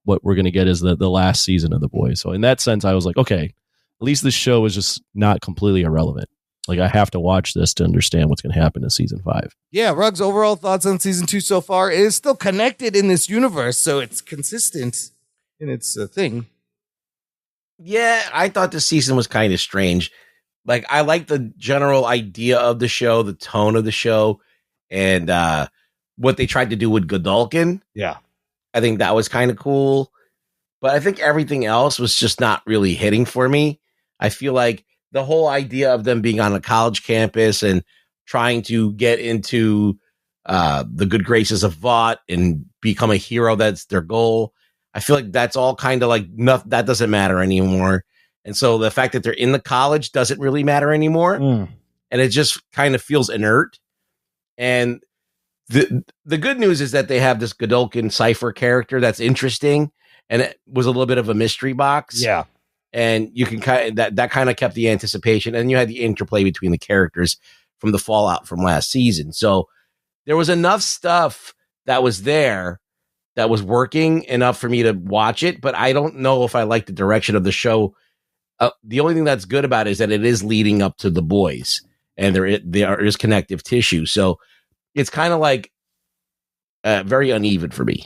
what we're going to get as the last season of the Boys. So in that sense, I was like, okay, at least this show is just not completely irrelevant. Like, I have to watch this to understand what's going to happen in season 5. Yeah, Ruggs, overall thoughts on season 2 so far? It is still connected in this universe, so it's consistent in its thing. Yeah, I thought the season was kind of strange. Like, I like the general idea of the show, the tone of the show, and what they tried to do with Godolkin. Yeah. I think that was kind of cool. But I think everything else was just not really hitting for me. I feel like the whole idea of them being on a college campus and trying to get into the good graces of Vought and become a hero, that's their goal. I feel like that's all kind of like, that doesn't matter anymore. And so the fact that they're in the college doesn't really matter anymore. And it just kind of feels inert. And the good news is that they have this Godolkin Cypher character that's interesting. And it was a little bit of a mystery box. Yeah. And you can that kind of kept the anticipation, and you had the interplay between the characters from the fallout from last season. So there was enough stuff that was there that was working enough for me to watch it, but I don't know if I like the direction of the show. The only thing that's good about it is that it is leading up to the Boys, and there is connective tissue. So it's kind of like very uneven for me.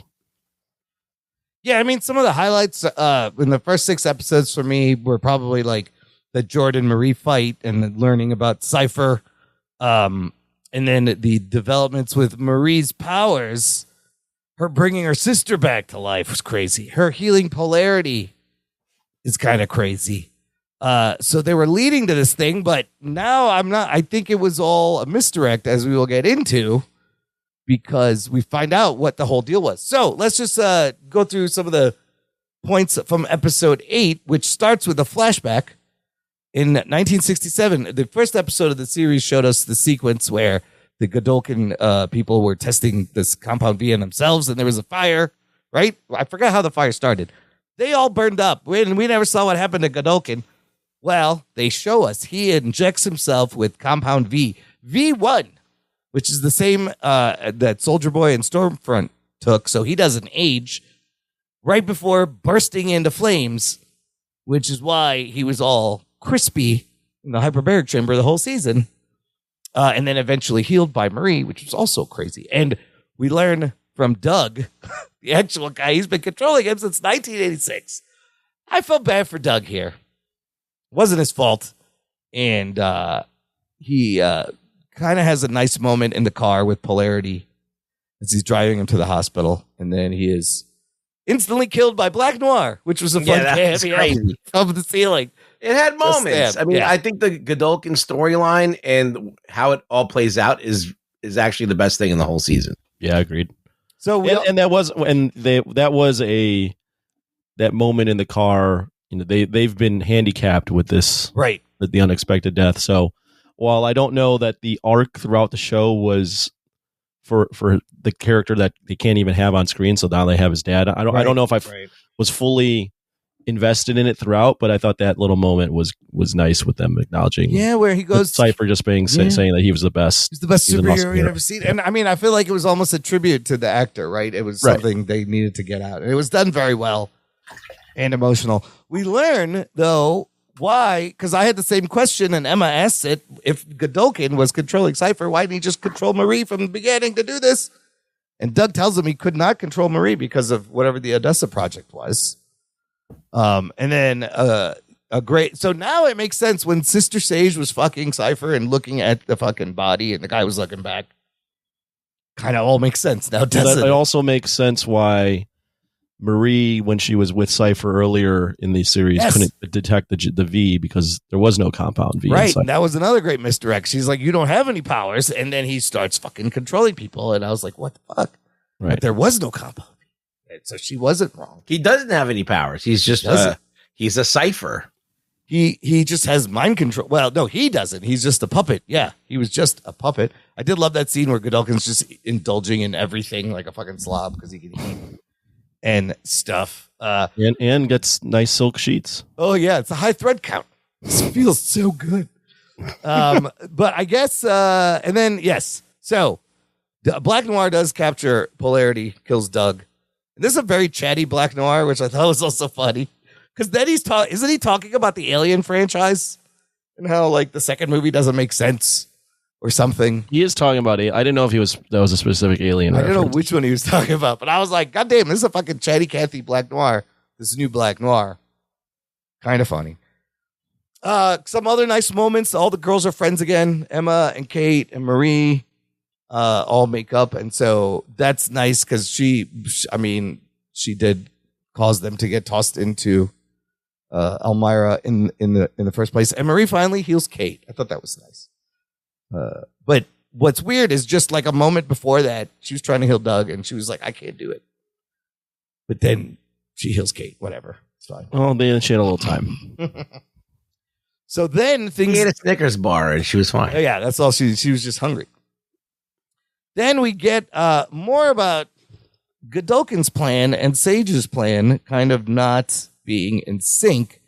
Yeah, I mean, some of the highlights in the first 6 episodes for me were probably like that Jordan Marie fight and then learning about Cypher. And then the developments with Marie's powers, her bringing her sister back to life was crazy. Her healing polarity is kind of crazy. So they were leading to this thing, but now I think it was all a misdirect, as we will get into, because we find out what the whole deal was. So let's just go through some of the points from episode 8, which starts with a flashback. In 1967, the first episode of the series showed us the sequence where the Godolkin people were testing this compound V in themselves, and there was a fire, right? I forgot how the fire started. They all burned up. We never saw what happened to Godolkin. Well, they show us he injects himself with compound V, V1, which is the same that Soldier Boy and Stormfront took, so he doesn't age, right before bursting into flames, which is why he was all crispy in the hyperbaric chamber the whole season, and then eventually healed by Marie, which was also crazy. And we learn from Doug, the actual guy, he's been controlling him since 1986. I felt bad for Doug here. Wasn't his fault. And he kind of has a nice moment in the car with Polarity as he's driving him to the hospital, and then he is instantly killed by Black Noir, which was a fun cameo from the ceiling. It had moments. I mean, I think the Godolkin storyline and how it all plays out is actually the best thing in the whole season. Yeah, agreed. So that was that moment in the car. You know, they've been handicapped with this, right? With the unexpected death. So while I don't know that the arc throughout the show was for the character that they can't even have on screen, so now they have his dad. I don't know if I was fully invested in it throughout, but I thought that little moment was nice with them acknowledging. Yeah, where he goes Cypher just saying that he was the best. He's the best superhero you've ever seen. And I mean, I feel like it was almost a tribute to the actor, right? It was something they needed to get out. And it was done very well and emotional. We learn, though, why, because I had the same question and Emma asked it, if Godolkin was controlling Cypher, why didn't he just control Marie from the beginning to do this? And Doug tells him he could not control Marie because of whatever the Odessa project was. And then so now it makes sense when Sister Sage was fucking Cypher and looking at the fucking body and the guy was looking back. Kind of all makes sense now, doesn't it? It also makes sense why Marie, when she was with Cypher earlier in the series, couldn't detect the V because there was no compound V. Right, and that was another great misdirect. She's like, you don't have any powers, and then he starts fucking controlling people, and I was like, what the fuck? Right. But there was no compound V. So she wasn't wrong. He doesn't have any powers. He's just he's a Cypher. He just has mind control. Well, no, he doesn't. He's just a puppet. Yeah, he was just a puppet. I did love that scene where Godolkin's just indulging in everything like a fucking slob because he can eat and stuff. And gets nice silk sheets. Oh, yeah, it's a high thread count. This feels so good. But I guess, and then, yes. So, Black Noir does capture Polarity, kills Doug. And this is a very chatty Black Noir, which I thought was also funny. Because then isn't he talking about the Alien franchise? And how, like, the second movie doesn't make sense or something. He is talking about it. I didn't know if that was a specific Alien I reference. don't know which one he was talking about, but I was like, God damn, this is a fucking chatty Cathy Black Noir. This new Black Noir. Kind of funny. Some other nice moments. All the girls are friends again. Emma and Kate and Marie all make up. And so that's nice because she did cause them to get tossed into Elmira in the first place. And Marie finally heals Kate. I thought that was nice. But what's weird is just like a moment before that, she was trying to heal Doug and she was like, I can't do it. But then she heals Kate. Whatever. It's fine. Oh, then she had a little time. So then things. She ate a Snickers bar and she was fine. Yeah, that's all. She was just hungry. Then we get more about Godolkin's plan and Sage's plan kind of not being in sync.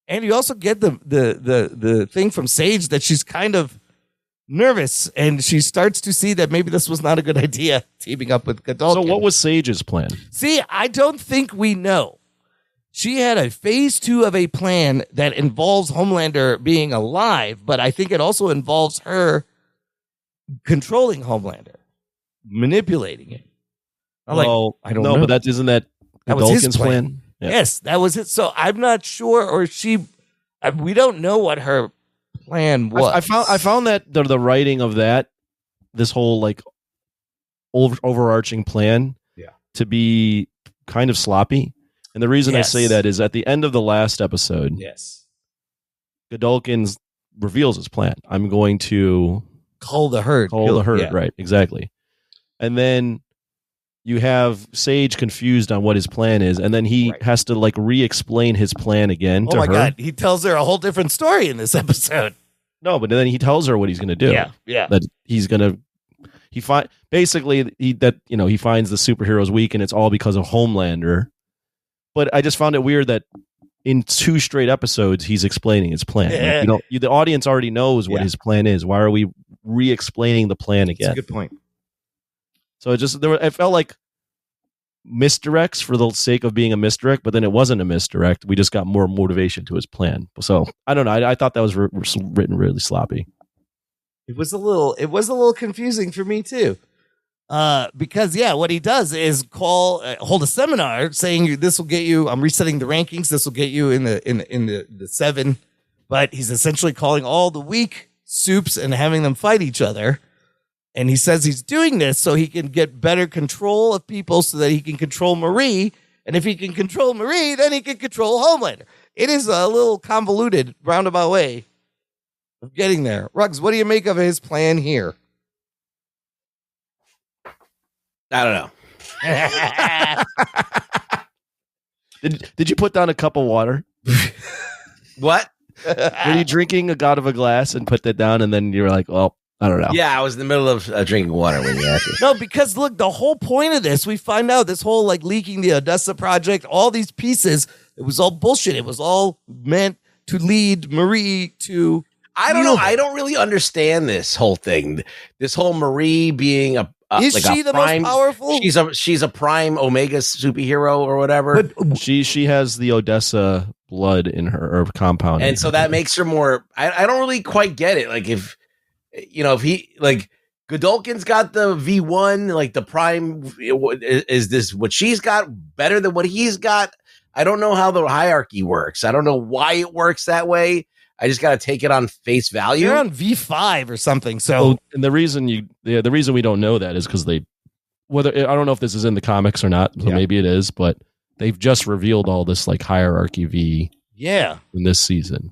And you also get the thing from Sage that she's kind of nervous and she starts to see that maybe this was not a good idea, teaming up with Godolkin. So what was Sage's plan? See, I don't think we know. She had a phase 2 of a plan that involves Homelander being alive, but I think it also involves her controlling Homelander, manipulating it. I don't know. But isn't that Godolkin's plan? Yeah. Yes, that was it. So I'm not sure, or she We don't know what her plan was. I found that the writing of this whole like overarching plan to be kind of sloppy. And the reason I say that is at the end of the last episode, Godolkin reveals his plan. I'm going to cull the herd. Right, exactly. And then you have Sage confused on what his plan is, and then he has to like re-explain his plan again to her. Oh my God, he tells her a whole different story in this episode. No, but then he tells her what he's going to do. Yeah. That he's going to he finds the superheroes weak, and it's all because of Homelander. But I just found it weird that in 2 straight episodes he's explaining his plan. Like, the audience already knows what his plan is. Why are we re-explaining the plan again? That's a good point. So it felt like misdirects for the sake of being a misdirect, but then it wasn't a misdirect. We just got more motivation to his plan. So I don't know. I thought that was written really sloppy. It was a little confusing for me too, because what he does is hold a seminar saying this will get you. I'm resetting the rankings. This will get you in the 7, but he's essentially calling all the weak soups and having them fight each other. And he says he's doing this so he can get better control of people so that he can control Marie. And if he can control Marie, then he can control Homelander. It is a little convoluted, roundabout way of getting there. Ruggs, what do you make of his plan here? I don't know. Did you put down a cup of water? What? Were you drinking out of a glass and put that down, and then you were like, well, I don't know. Yeah, I was in the middle of drinking water when you asked me. No, because look, the whole point of this, we find out this whole like leaking the Odessa project, all these pieces, it was all bullshit. It was all meant to lead Marie to. I don't know. I don't really understand this whole thing. This whole Marie being is like she the prime, most powerful? She's a prime Omega superhero or whatever. But she has the Odessa blood in her compound, and so that makes her more. I don't really quite get it. Like if he like Godolkin's got the V1, like the prime, is this what she's got better than what he's got? I don't know how the hierarchy works. I don't know why it works that way. I just got to take it on face value. You're on V5 or something. So, and the reason we don't know that is because I don't know if this is in the comics or not. So maybe it is, but they've just revealed all this like hierarchy V. Yeah. In this season.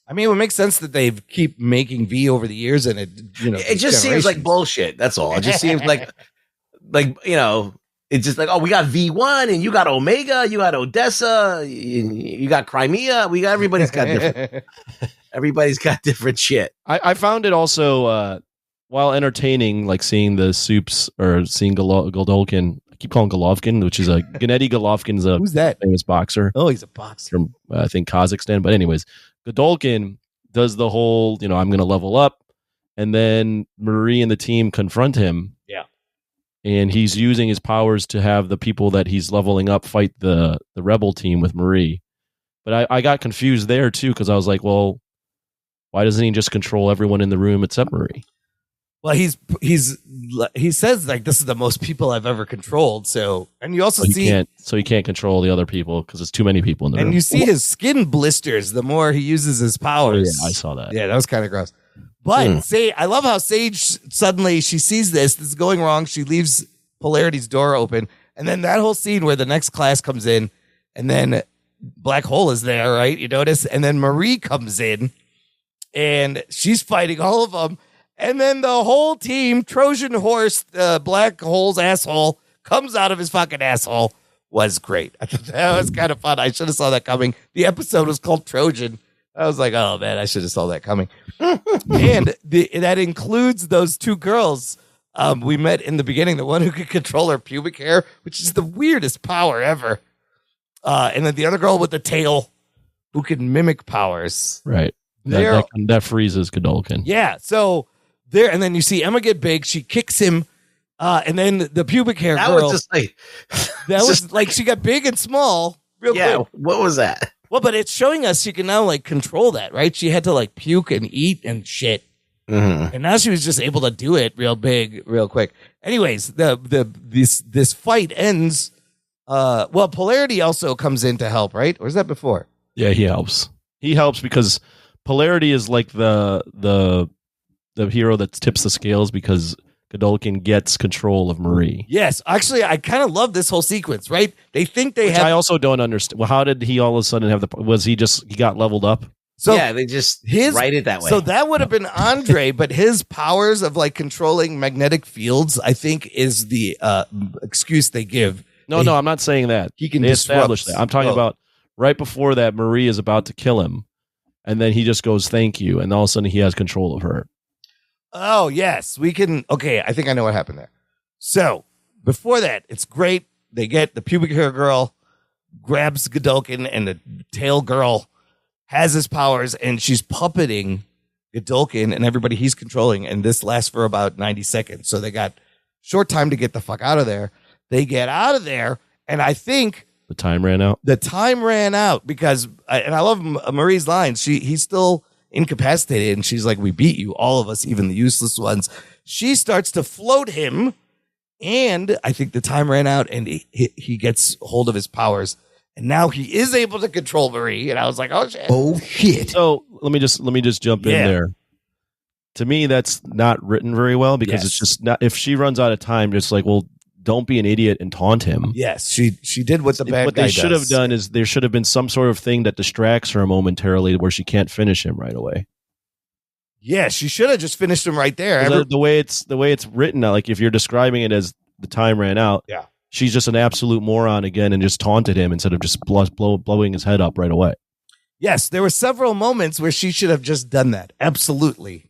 I mean, it would make sense that they keep making V over the years, and it just seems like bullshit. That's all. It just seems like it's just like, oh, we got V1 and you got Omega, you got Odessa, you got Crimea. Everybody's got different shit. I found it also while entertaining, like seeing the soups or seeing Godolkin. I keep calling Golovkin, which is Gennady Golovkin's who's that famous boxer. Oh, he's a boxer from I think Kazakhstan. But anyways, Godolkin does the whole, I'm going to level up, and then Marie and the team confront him. Yeah. And he's using his powers to have the people that he's leveling up fight the rebel team with Marie. But I got confused there too, because I was like, well, why doesn't he just control everyone in the room except Marie? Well, he says like this is the most people I've ever controlled. So, and you also he can't control the other people because it's too many people in the room. And you see his skin blisters the more he uses his powers. Yeah, I saw that. Yeah, that was kind of gross. But I love how Sage suddenly she sees this is going wrong. She leaves Polarity's door open, and then that whole scene where the next class comes in, and then Black Hole is there, right? You notice, and then Marie comes in, and she's fighting all of them. And then the whole team, Trojan Horse, Black Hole's asshole, comes out of his fucking asshole. Was great. I thought that was kind of fun. I should have saw that coming. The episode was called Trojan. I was like, oh, man, I should have saw that coming. And that includes those 2 girls we met in the beginning, the one who could control her pubic hair, which is the weirdest power ever. And then the other girl with the tail who can mimic powers. Right. That freezes Godolkin. Yeah. So... there, and then you see Emma get big. She kicks him, and then the pubic hair girl. Was just like that was like she got big and small real quick. What was that? Well, but it's showing us she can now like control that, right? She had to like puke and eat and shit, and now she was just able to do it real big, real quick. Anyways, this fight ends. Well, Polarity also comes in to help, right? Or is that before? Yeah, he helps. he helps because Polarity is like the hero that tips the scales because Godolkin gets control of Marie. Yes, actually, I kind of love this whole sequence. Right? They think they Which have. I also don't understand. Well, how did he all of a sudden have he got leveled up? So yeah, they just write it that way. So that would have been Andre, but his powers of like controlling magnetic fields, I think, is the excuse they give. No, I'm not saying that. He can they establish disrupt- that. I'm talking about right before that, Marie is about to kill him, and then he just goes, "Thank you," and all of a sudden he has control of her. Oh, yes. We can. Okay, I think I know what happened there. So before that, it's great. They get the pubic hair girl, grabs Godolkin, and the tail girl has his powers, and she's puppeting Godolkin and everybody he's controlling. And this lasts for about 90 seconds. So they got short time to get the fuck out of there. They get out of there, and I think The time ran out. the time ran out because, and I love Marie's lines. He's still incapacitated, and she's like, "We beat you, all of us, even the useless ones." She starts to float him, and I think the time ran out, and he gets hold of his powers, and now he is able to control Marie. And I was like, "Oh shit! Oh shit!" So let me just jump in there. To me, that's not written very well because it's just not. If she runs out of time, it's like, well, don't be an idiot and taunt him. Yes, she did what the bad What guy they should does. have done is there should have been some sort of thing that distracts her momentarily where she can't finish him right away. Yeah, she should have just finished him right there. 'Cause the way it's written, like if you're describing it as the time ran out, Yeah. she's just an absolute moron again and just taunted him instead of just blowing his head up right away. Yes, there were several moments where she should have just done that. Absolutely.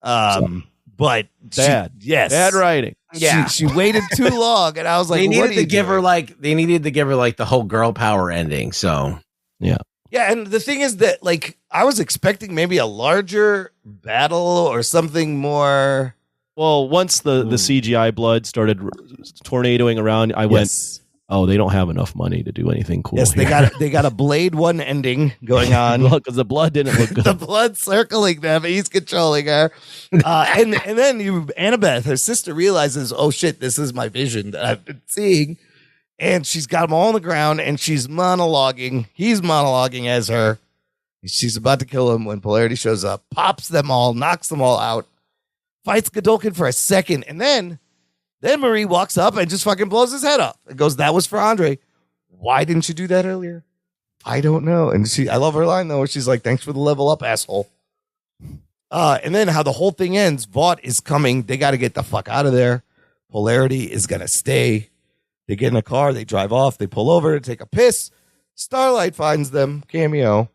But Bad. Bad writing. Yeah. She waited too long, and I was like, they "What needed are to you give her doing?" like the whole girl power ending. So yeah. Yeah, and the thing is that like I was expecting maybe a larger battle or something more. Well, once the CGI blood started tornadoing around, I went, "Oh, they don't have enough money to do anything cool." Yes, here. they got a Blade 1 ending going on. because the blood didn't look good. The blood circling them. He's controlling her. And then Annabeth, her sister, realizes, oh shit, this is my vision that I've been seeing. And she's got them all on the ground and she's monologuing. He's monologuing as her. She's about to kill him when Polarity shows up, pops them all, knocks them all out, fights Godolkin for a second. And then Marie walks up and just fucking blows his head off. And goes, that was for Andre. Why didn't you do that earlier? I don't know. And I love her line though, where she's like, thanks for the level up, asshole. And then how the whole thing ends, Vought is coming. They got to get the fuck out of there. Polarity is going to stay. They get in a car. They drive off. They pull over to take a piss. Starlight finds them, cameo.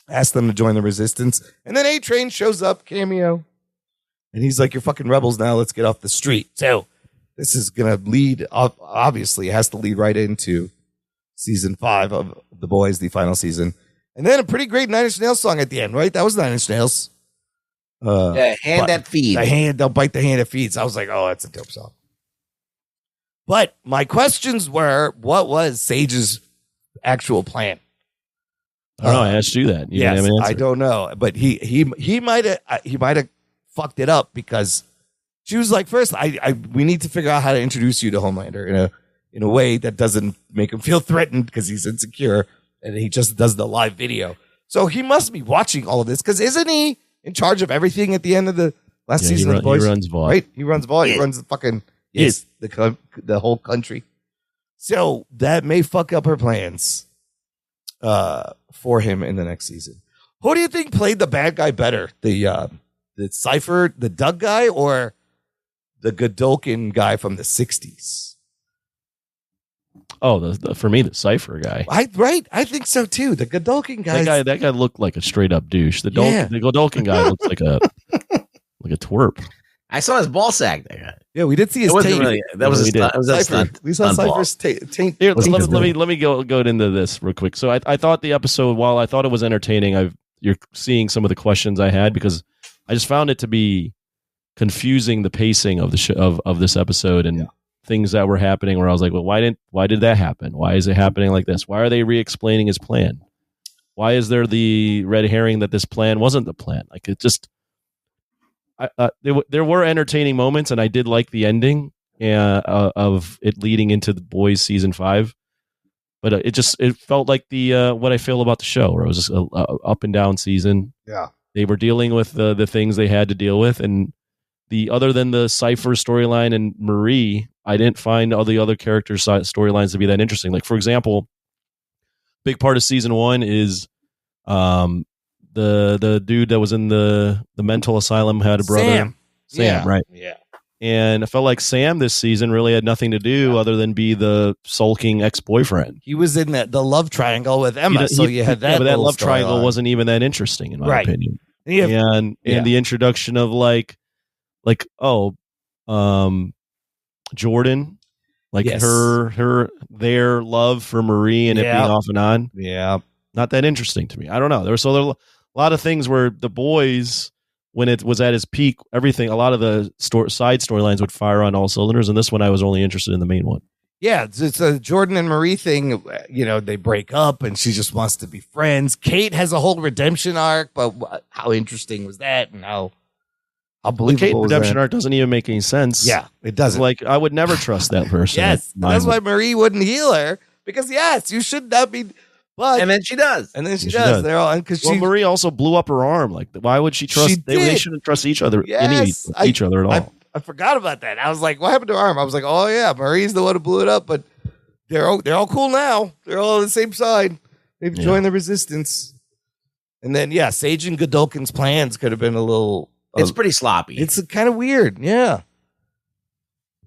Asks them to join the resistance. And then A-Train shows up, cameo. And he's like, you're fucking rebels now. Let's get off the street. So this is going to lead, obviously, it has to lead right into season 5 of The Boys, the final season. And then a pretty great Nine Inch Nails song at the end, right? That was Nine Inch Nails. Hand that feeds. Don't bite the hand that feeds. I was like, oh, that's a dope song. But my questions were, what was Sage's actual plan? I don't know. I asked you that. You Yes, didn't have an answer. I don't know, but he might have fucked it up because she was like, first, we need to figure out how to introduce you to Homelander in a way that doesn't make him feel threatened because he's insecure and he just does the live video. So he must be watching all of this because isn't he in charge of everything at the end of the last season of The Boys? He runs Vought. Right? He runs Vought. He runs the fucking the whole country. So that may fuck up her plans for him in the next season. Who do you think played the bad guy better? The Cypher, the Doug guy, or the Godolkin guy from the 60s? Oh, for me, the Cypher guy. Right? I think so too. The Godolkin guy. That guy looked like a straight up douche. The Yeah. Godolkin guy looks like a twerp. I saw his ball sack there. Yeah, we did see his It wasn't taint. really, that was a stunt. It was a Cypher. stunt. We saw stunt ball. Cypher's taint. Here, let me go into this real quick. So I thought the episode, while I thought it was entertaining, you're seeing some of the questions I had because I just found it to be confusing, the pacing of the of this episode and things that were happening where I was like, well, why did that happen? Why is it happening like this? Why are they re-explaining his plan? Why is there the red herring that this plan wasn't the plan? Like it just, there were entertaining moments, and I did like the ending of it leading into The Boys season 5. But it felt like the what I feel about the show, where it was just a up and down season. Yeah. They were dealing with the things they had to deal with, and other than the Cypher storyline and Marie, I didn't find all the other characters' storylines to be that interesting. Like, for example, big part of season 1 is the dude that was in the mental asylum had a brother. Sam, right? Yeah. And I felt like Sam this season really had nothing to do other than be the sulking ex-boyfriend. He was in the love triangle with Emma, so you had that. But that love triangle wasn't even that interesting in my opinion. And the introduction of Jordan, their love for Marie and it being off and on. Yeah, not that interesting to me. I don't know. There were a lot of things where the boys, when it was at is peak, everything, a lot of the side storylines would fire on all cylinders, and this one I was only interested in the main one. Yeah, it's a Jordan and Marie thing. You know, they break up, and she just wants to be friends. Kate has a whole redemption arc, but how interesting was that? And how believable Kate was redemption that? arc doesn't even make any sense. Yeah, it doesn't. Like, I would never trust that person. Yes, that's why Marie wouldn't heal her, because you should not be. But and then she does. And then she does. They're all because Marie also blew up her arm. Like, why would she trust? They shouldn't trust each other. Each other at all. I forgot about that. I was like, what happened to her arm? I was like, oh yeah, Marie's the one who blew it up. But they're all cool now. They're all on the same side. They've joined the resistance. And then Sage and Godolkin's plans could have been a little. It's pretty sloppy. It's kind of weird. Yeah.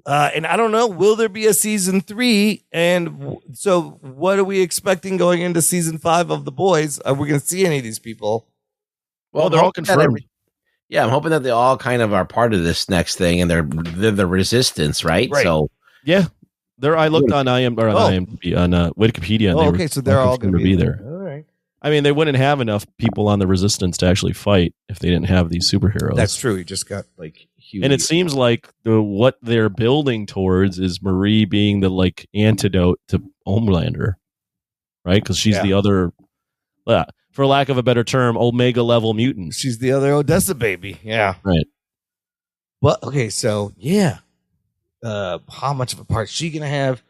And I don't know, will there be a season 3? And so what are we expecting going into season 5 of The Boys? Are we going to see any of these people? Well, they're all confirmed. I'm hoping that they all kind of are part of this next thing, and they're the resistance, right? So yeah, I looked on IMDb, on Wikipedia. And okay, so they're all going to be there. All right. I mean, they wouldn't have enough people on the resistance to actually fight if they didn't have these superheroes. That's true. You just got huge. And it seems like what they're building towards is Marie being the antidote to Homelander, right? Because she's the other, for lack of a better term, Omega level mutant. She's the other Odessa baby. Yeah. Right. Well, okay, so how much of a part is she gonna have?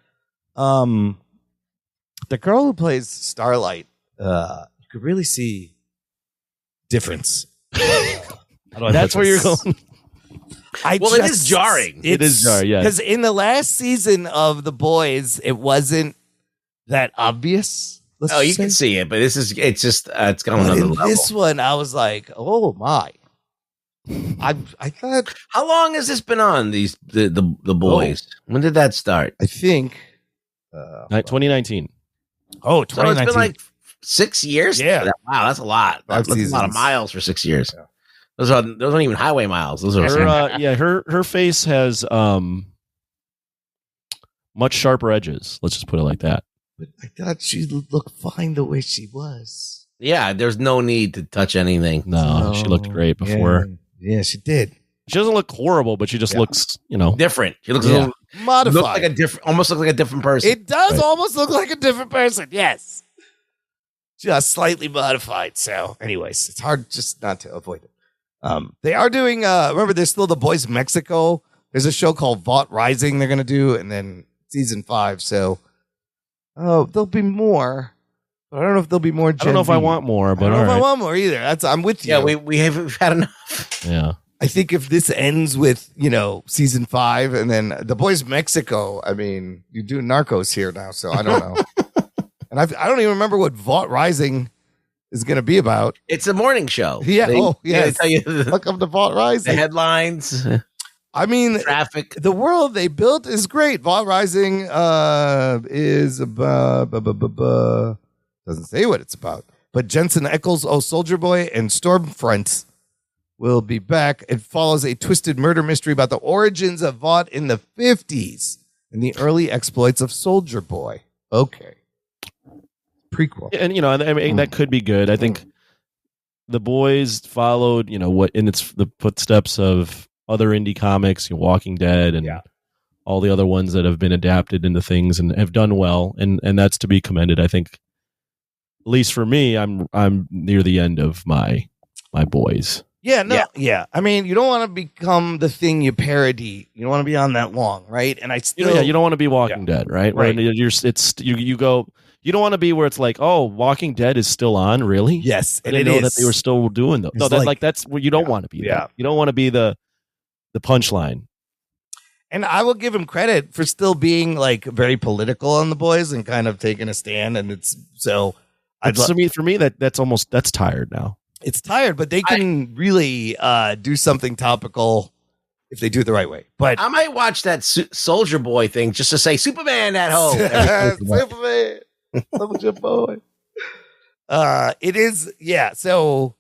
The girl who plays Starlight, you could really see difference. That's where you're going. It is jarring. It is jarring, yeah. Because in the last season of The Boys, it wasn't that obvious. You can see it, but it's going on another level. This one, I was like, oh my. I thought. How long has this been on, the Boys? When did that start? I think 2019. Oh, 2019. So it's been like 6 years? Yeah. Wow, that's a lot. That's a lot of miles for 6 years. Yeah. Those aren't even highway miles. Those are her face has much sharper edges. Let's just put it like that. But I thought she looked fine the way she was. Yeah, there's no need to touch anything. No, she looked great before. Yeah, she did. She doesn't look horrible, but she just looks, different. She looks a little modified. Almost looks like a different person. It does almost look like a different person. Yes. Just slightly modified. So, anyways, it's hard just not to avoid it. They are doing, remember, there's still The Boys Mexico. There's a show called Vought Rising they're going to do, and then season 5. So, there'll be more. But I don't know if there'll be more. I don't know if I want more, but I don't know if I want more either. I'm with you. Yeah, we've had enough. Yeah. I think if this ends with, season 5 and then The Boys Mexico, I mean, you're doing Narcos here now, so I don't know. And I don't even remember what Vought Rising is going to be about. It's a morning show. Yeah. They tell you welcome to Vought Rising. The headlines. I mean, traffic. The world they built is great. Vought Rising is about doesn't say what it's about. But Jensen Ackles, Soldier Boy, and Stormfront will be back. It follows a twisted murder mystery about the origins of Vought in the 50s and the early exploits of Soldier Boy. Okay. Prequel. And, I mean, that could be good. I think The Boys followed, what in the footsteps of other indie comics, Walking Dead and all the other ones that have been adapted into things and have done well. And that's to be commended. I think, at least for me, I'm near the end of my Boys. Yeah. I mean, you don't want to become the thing you parody. You don't want to be on that long, right? And I still, you don't want to be Walking Dead, right? Right. Where you go. You don't want to be where it's like, oh, Walking Dead is still on, really? Yes, I didn't know that they were still doing those. No, that's where you don't want to be. Yeah, you don't want to be the punchline. And I will give him credit for still being like very political on The Boys and kind of taking a stand. And it's so. For me, that's tired now. It's tired, but they can really do something topical if they do it the right way. But I might watch that Soldier Boy thing just to say Superman at home. Superman, Soldier Boy. It is, yeah. So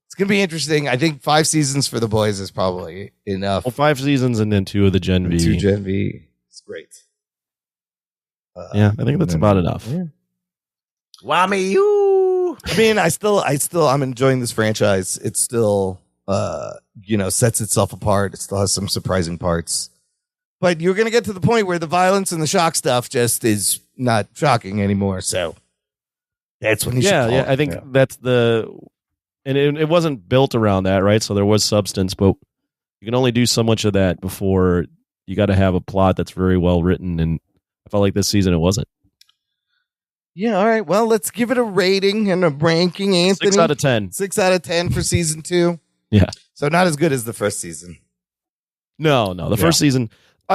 it's gonna be interesting. I think 5 seasons for The Boys is probably enough. Well, 5 seasons and then 2 of the Gen V. 2 Gen V. It's great. Yeah, I think that's about enough. Yeah. Whammy you. I mean, I'm enjoying this franchise. It's still, sets itself apart. It still has some surprising parts. But you're going to get to the point where the violence and the shock stuff just is not shocking anymore. So that's when you should call it. I think that's and it wasn't built around that, right? So there was substance, but you can only do so much of that before you got to have a plot that's very well written. And I felt like this season it wasn't. Yeah, all right. Well, let's give it a rating and a ranking, Anthony. 6 out of 10. 6 out of 10 for season 2. Yeah. So not as good as the first season. No. The first season,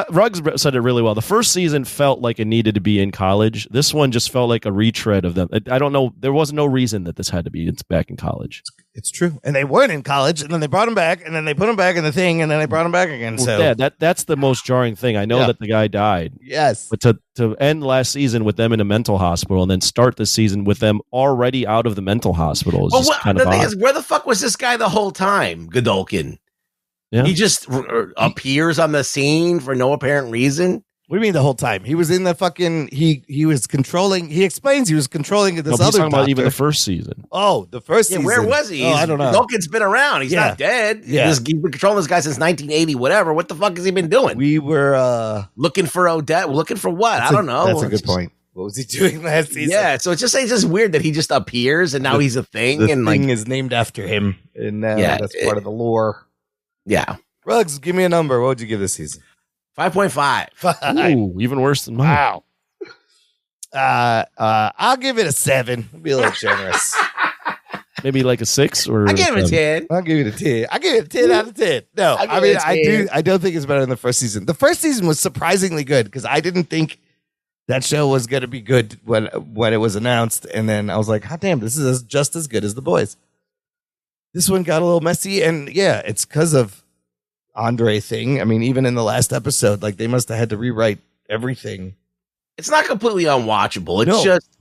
Ruggs said it really well. The first season felt like it needed to be in college. This one just felt like a retread of them. I don't know. There was no reason that this had to be back in college. It's true. And they weren't in college, and then they brought him back, and then they put him back in the thing, and then they brought him back again. So yeah, that's the most jarring thing. I know that the guy died. Yes. But to end last season with them in a mental hospital and then start the season with them already out of the mental hospital is just kind of the thing odd. is, where the fuck was this guy the whole time, Godolkin? Yeah. He just appears on the scene for no apparent reason. What do you mean the whole time? He was in the fucking. He was controlling. He explains he was controlling this he's other. Talking about doctor. even the first season. Oh, the first season. Where was he? I don't know. Godolkin's been around. He's not dead. Yeah. He's been controlling this guy since 1980. Whatever. What the fuck has he been doing? We were looking for Odette. Looking for what? I don't know. That's a good point. What was he doing last season? Yeah, so it's just weird that he just appears and now he's a thing. The and thing is named after him, and that's part of the lore. Yeah. Ruggs, give me a number. What would you give this season? 5.5. Ooh, even worse than mine. Wow. I'll give it a 7. I'll be a little generous. Maybe like a 6 or I give it a 10. I'll give it a 10. I give it a 10 out of 10. No, I mean, I don't think it's better than the first season. The first season was surprisingly good because I didn't think that show was going to be good when it was announced. And then I was like, hot damn, this is just as good as The Boys. This one got a little messy. And yeah, it's because of Andre thing. I mean, even in the last episode, like they must have had to rewrite everything. It's not completely unwatchable. It's just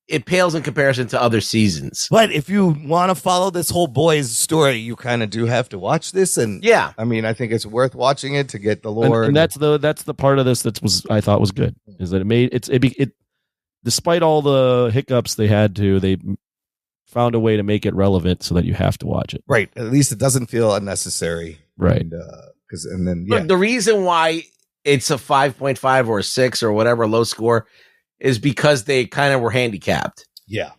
it pales in comparison to other seasons. But if you want to follow this whole Boys story, you kind of do have to watch this. And yeah, I mean, I think it's worth watching it to get the lore. And that's the part of this that I thought was good, is that it despite all the hiccups they found a way to make it relevant so that you have to watch it. Right. At least it doesn't feel unnecessary. Right. And then Look, the reason why it's a 5.5 or a 6 or whatever low score is because they kind of were handicapped. Yeah.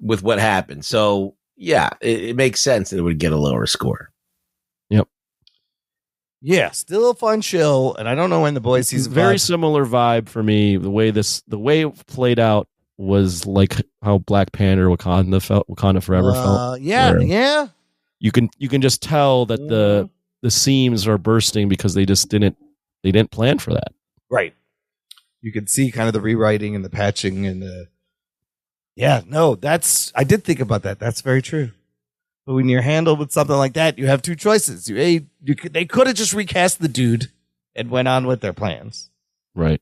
With what happened. So yeah, it makes sense that it would get a lower score. Yep. Yeah, still a fun show, and I don't know when The Boys season. Very similar vibe for me. The way it played out was like how Black Panther Wakanda Forever felt. Yeah. You can just tell that the seams are bursting because they didn't plan for that. Right. You can see kind of the rewriting and the patching and I did think about that. That's very true. But when you're handled with something like that, you have two choices. They could have just recast the dude and went on with their plans. Right.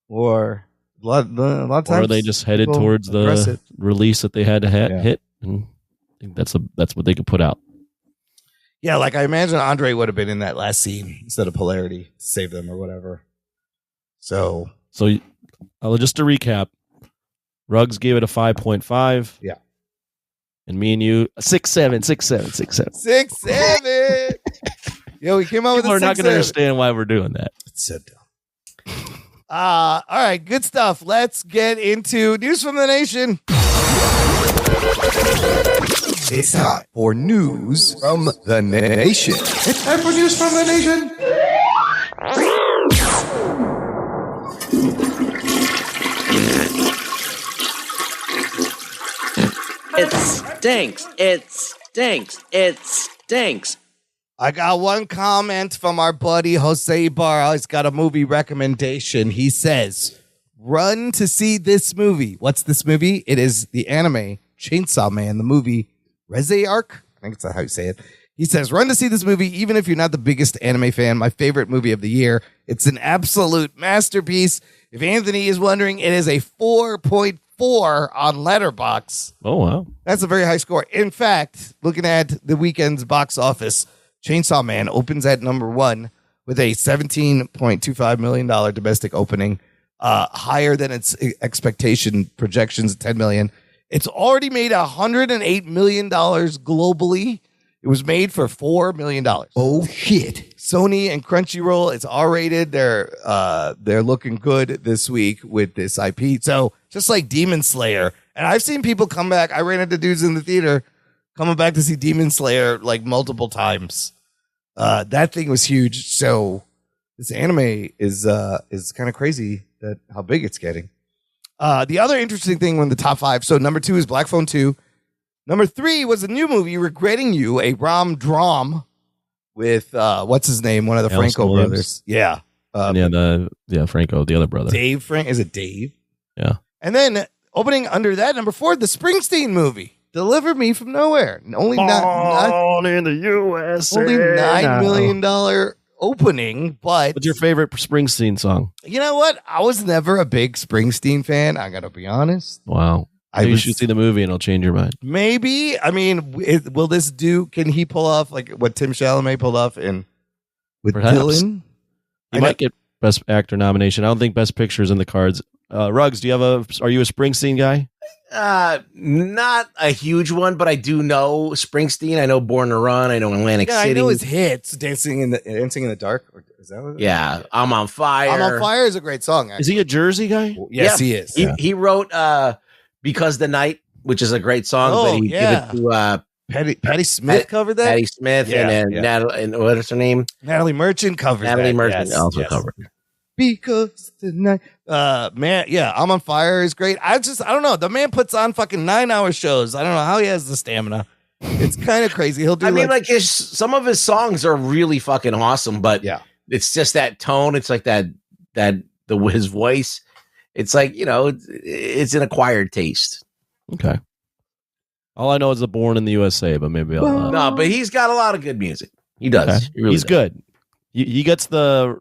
Or a lot of times. Or they just headed towards the release that they had to hit. And I think that's what they could put out. Yeah, like I imagine Andre would have been in that last scene instead of Polarity to save them or whatever. So just to recap, Ruggs gave it a 5.5. Yeah. And me and you, 6.7. 6.7. Yo, we came out with a 6.7. People are not going to understand why we're doing that. It's so dumb. All right, good stuff. Let's get into news from the nation. It's time for news from the nation. It's time for news from the nation. It stinks. It stinks. It stinks. I got one comment from our buddy Jose Barra. He's got a movie recommendation. He says, run to see this movie. What's this movie? It is the anime Chainsaw Man, the movie Rezearch. I think that's how you say it. He says, run to see this movie, even if you're not the biggest anime fan. My favorite movie of the year. It's an absolute masterpiece. If Anthony is wondering, it is a 4.4 on Letterboxd. Oh, wow. That's a very high score. In fact, looking at the weekend's box office, Chainsaw Man opens at number 1 with a $17.25 million domestic opening, higher than its expectation projections of $10 million. It's already made $108 million globally. It was made for $4 million. Oh, shit. Sony and Crunchyroll, it's R-rated. They're looking good this week with this IP. So just like Demon Slayer. And I've seen people come back. I ran into dudes in the theater coming back to see Demon Slayer like multiple times. That thing was huge. So this anime is kind of crazy that how big it's getting. The other interesting thing in the top 5. So number 2 is Black Phone 2. Number 3 was a new movie, Regretting You, a rom-drom with what's his name, one of the Allison Franco Williams. brothers. Yeah, Franco, the other brother. Dave Frank. Is it Dave? Yeah. And then opening under that, number 4, the Springsteen movie, Deliver Me from Nowhere. Only Born in the USA. only $9 million opening, but What's your favorite Springsteen song? you know what? I was never a big Springsteen fan. I got to be honest. Wow. You should see the movie and it'll change your mind. Maybe. I mean, will this do? Can he pull off like what Tim Chalamet pulled off with Perhaps. Dylan? He might get Best Actor nomination. I don't think Best Picture's in the cards. Ruggs, are you a Springsteen guy? Not a huge one, but I do know Springsteen. I know Born to Run. I know Atlantic City. I know his hits, Dancing in the Dark. Is that what it is? Yeah, I'm on Fire. I'm on Fire is a great song. Actually. Is he a Jersey guy? Yes, he is. He wrote Because the Night, which is a great song, but he gave it to Patti Smith covered that. Patti Smith and Natalie, and what is her name? Natalie Merchant covered Natalie that. Merchant also covered it. Because tonight, man, yeah, I'm on Fire is great. I don't know. The man puts on fucking 9-hour shows. I don't know how he has the stamina. It's kind of crazy. He'll do. I mean, some of his songs are really fucking awesome, but it's just that tone. It's like his voice. It's like, it's an acquired taste. Okay. All I know is the Born in the USA, but maybe I'll. No, but he's got a lot of good music. He does. Okay. He really He's does. good. He gets the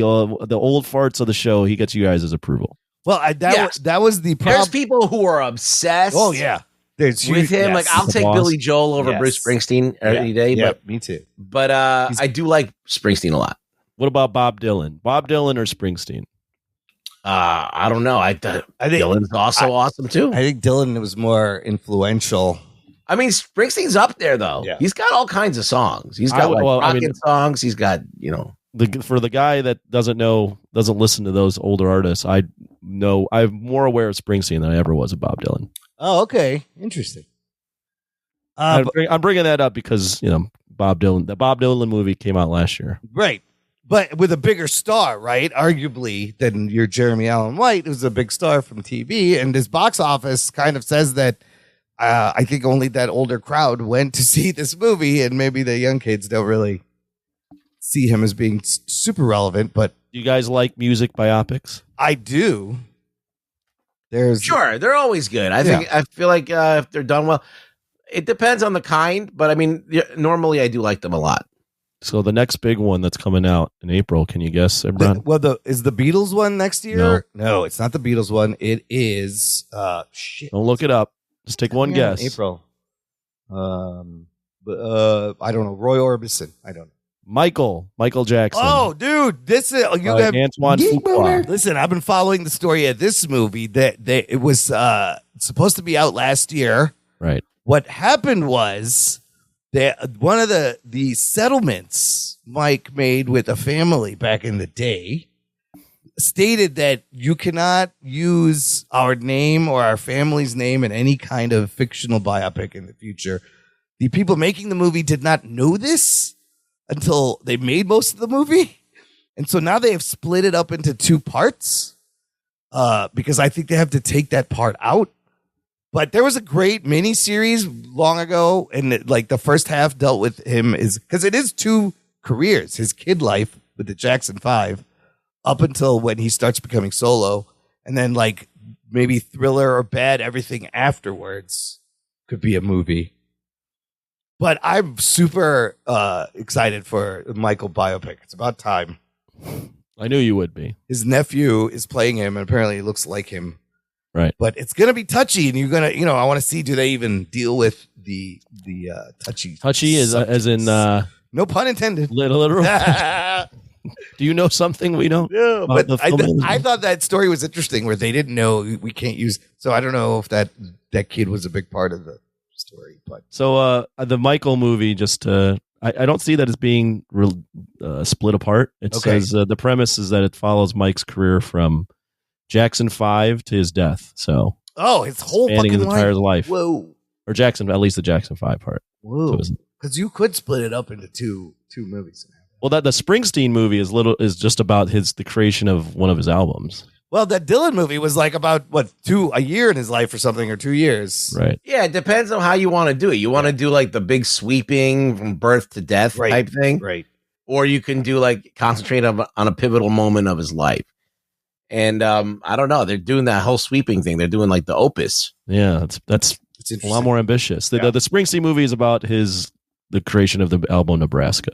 old farts of the show. He gets you guys' approval. Well, that was the problem. There's people who are obsessed. Oh yeah, with him. Like I'll take Billy Joel over Bruce Springsteen any day. Yeah, but me too. But I do like Springsteen a lot. What about Bob Dylan? Bob Dylan or Springsteen? I don't know. I think Dylan's also awesome too. I think Dylan was more influential. I mean, Springsteen's up there though. Yeah. He's got all kinds of songs. He's got rocket songs. He's got for the guy that doesn't listen to those older artists. I'm more aware of Springsteen than I ever was of Bob Dylan. Oh, okay, interesting. I'm bringing that up because Bob Dylan. The Bob Dylan movie came out last year, right? But with a bigger star, right? Arguably than your Jeremy Allen White, who's a big star from TV, and his box office kind of says that. I think only that older crowd went to see this movie, and maybe the young kids don't really see him as being super relevant. But do you guys like music biopics? I do. Sure, they're always good. I feel like if they're done well, it depends on the kind, but I mean, normally I do like them a lot. So the next big one that's coming out in April, can you guess, Brian? Is the Beatles one next year? No, it's not the Beatles one. It is shit. Don't look it up. Just take one guess. April. I don't know. Roy Orbison. I don't know. Michael Jackson. Oh, dude, this is you have Antoine Fuqua. Listen, I've been following the story of this movie. That it was supposed to be out last year. Right. What happened was that one of the settlements Mike made with a family back in the day, stated that you cannot use our name or our family's name in any kind of fictional biopic in the future. The people making the movie did not know this until they made most of the movie. And so now they have split it up into 2 parts because I think they have to take that part out. But there was a great miniseries long ago, and the first half dealt with him because it is 2 careers, his kid life with the Jackson 5 up until when he starts becoming solo, and then maybe Thriller or Bad Everything afterwards could be a movie. But I'm super excited for the Michael biopic. It's about time. I knew you would be. His nephew is playing him, and apparently he looks like him. Right. But it's going to be touchy, and you're going to, I want to see, do they even deal with the touchy? Touchy is as in... no pun intended. Literal. Do you know something we don't? No, but I thought that story was interesting where they didn't know we can't use. So I don't know if that kid was a big part of the story. But so the Michael movie, just I don't see that as being split apart. It says the premise is that it follows Mike's career from Jackson 5 to his death. So his whole spanning fucking his entire life. Whoa. Or Jackson, at least the Jackson 5 part. Whoa. Because you could split it up into two movies. Well, the Springsteen movie is just about the creation of one of his albums. Well, that Dylan movie was about a year in his life or something, or 2 years. Right. Yeah, it depends on how you want to do it. You want to do the big sweeping from birth to death type thing, right? Or you can do concentrate on a pivotal moment of his life. And I don't know, they're doing that whole sweeping thing. They're doing the opus. Yeah, that's a lot more ambitious. The Springsteen movie is about the creation of the album Nebraska.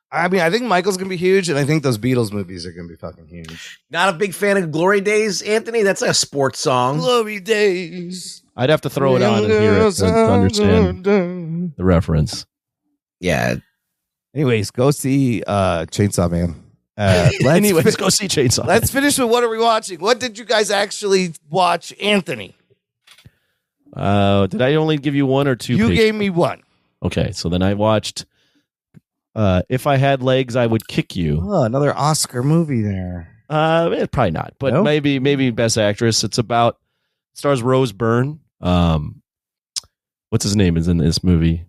I mean, I think Michael's going to be huge, and I think those Beatles movies are going to be fucking huge. Not a big fan of Glory Days, Anthony? That's a sports song. Glory Days. I'd have to throw it on and hear it to understand the reference. Yeah. Anyways, go see Chainsaw Man. Anyways, go see Chainsaw Man. Let's finish with what are we watching? What did you guys actually watch, Anthony? Did I only give you 1 or 2? You gave me 1. Okay, so then I watched If I Had Legs, I Would Kick You. Oh, another Oscar movie there. Probably not, but maybe Best Actress. It's about stars Rose Byrne. What's his name is in this movie?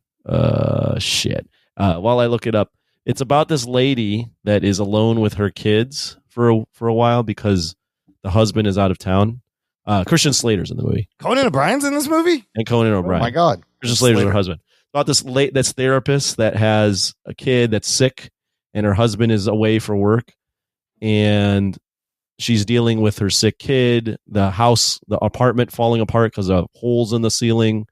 Shit. While I look it up, it's about this lady that is alone with her kids for a while because the husband is out of town. Christian Slater's in the movie. Conan O'Brien's in this movie? And Conan O'Brien. Oh my God. Christian Slater's her husband. About this therapist that has a kid that's sick and her husband is away for work, and she's dealing with her sick kid, the apartment falling apart because of holes in the ceiling,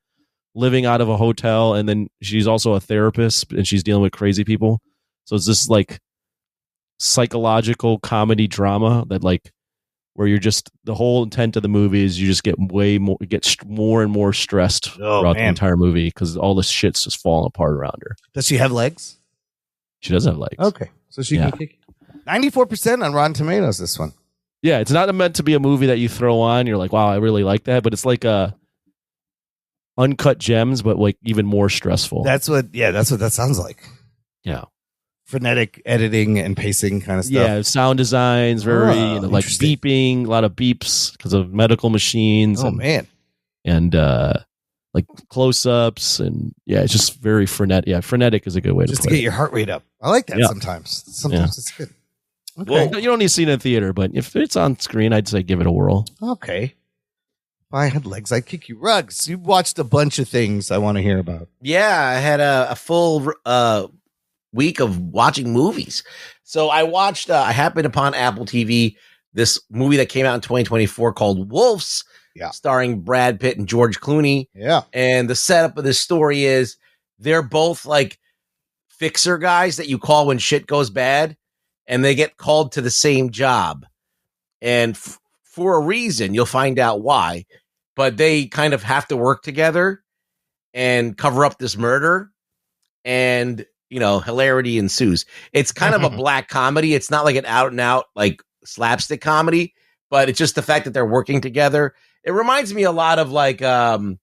living out of a hotel, and then she's also a therapist and she's dealing with crazy people. So it's this psychological comedy drama that where you're just, the whole intent of the movie is you just get more and more stressed throughout the entire movie because all this shit's just falling apart around her. Does she have legs? She does have legs. Okay. So she can kick 94% on Rotten Tomatoes, this one. Yeah, it's not meant to be a movie that you throw on. You're like, wow, I really like that. But it's like a Uncut Gems, but even more stressful. That's what that sounds like. Yeah. Frenetic editing and pacing kind of stuff. Yeah, sound designs, very beeping, a lot of beeps because of medical machines. Oh, man. And close-ups, and it's just very frenetic. Yeah, frenetic is a good way just to get your heart rate up. I like that sometimes. Sometimes it's good. Okay. Well, you don't need to see it in theater, but if it's on screen, I'd say give it a whirl. Okay. If I had legs, I'd kick you. Rugs, you watched a bunch of things I want to hear about. Yeah, I had a full week of watching movies. So I watched, I happened upon Apple TV, this movie that came out in 2024 called Wolves, starring Brad Pitt and George Clooney. Yeah. And the setup of this story is they're both fixer guys that you call when shit goes bad, and they get called to the same job. And for a reason, you'll find out why, but they kind of have to work together and cover up this murder, and hilarity ensues. It's kind of a black comedy. It's not like an out and out slapstick comedy, but it's just the fact that they're working together. It reminds me a lot of that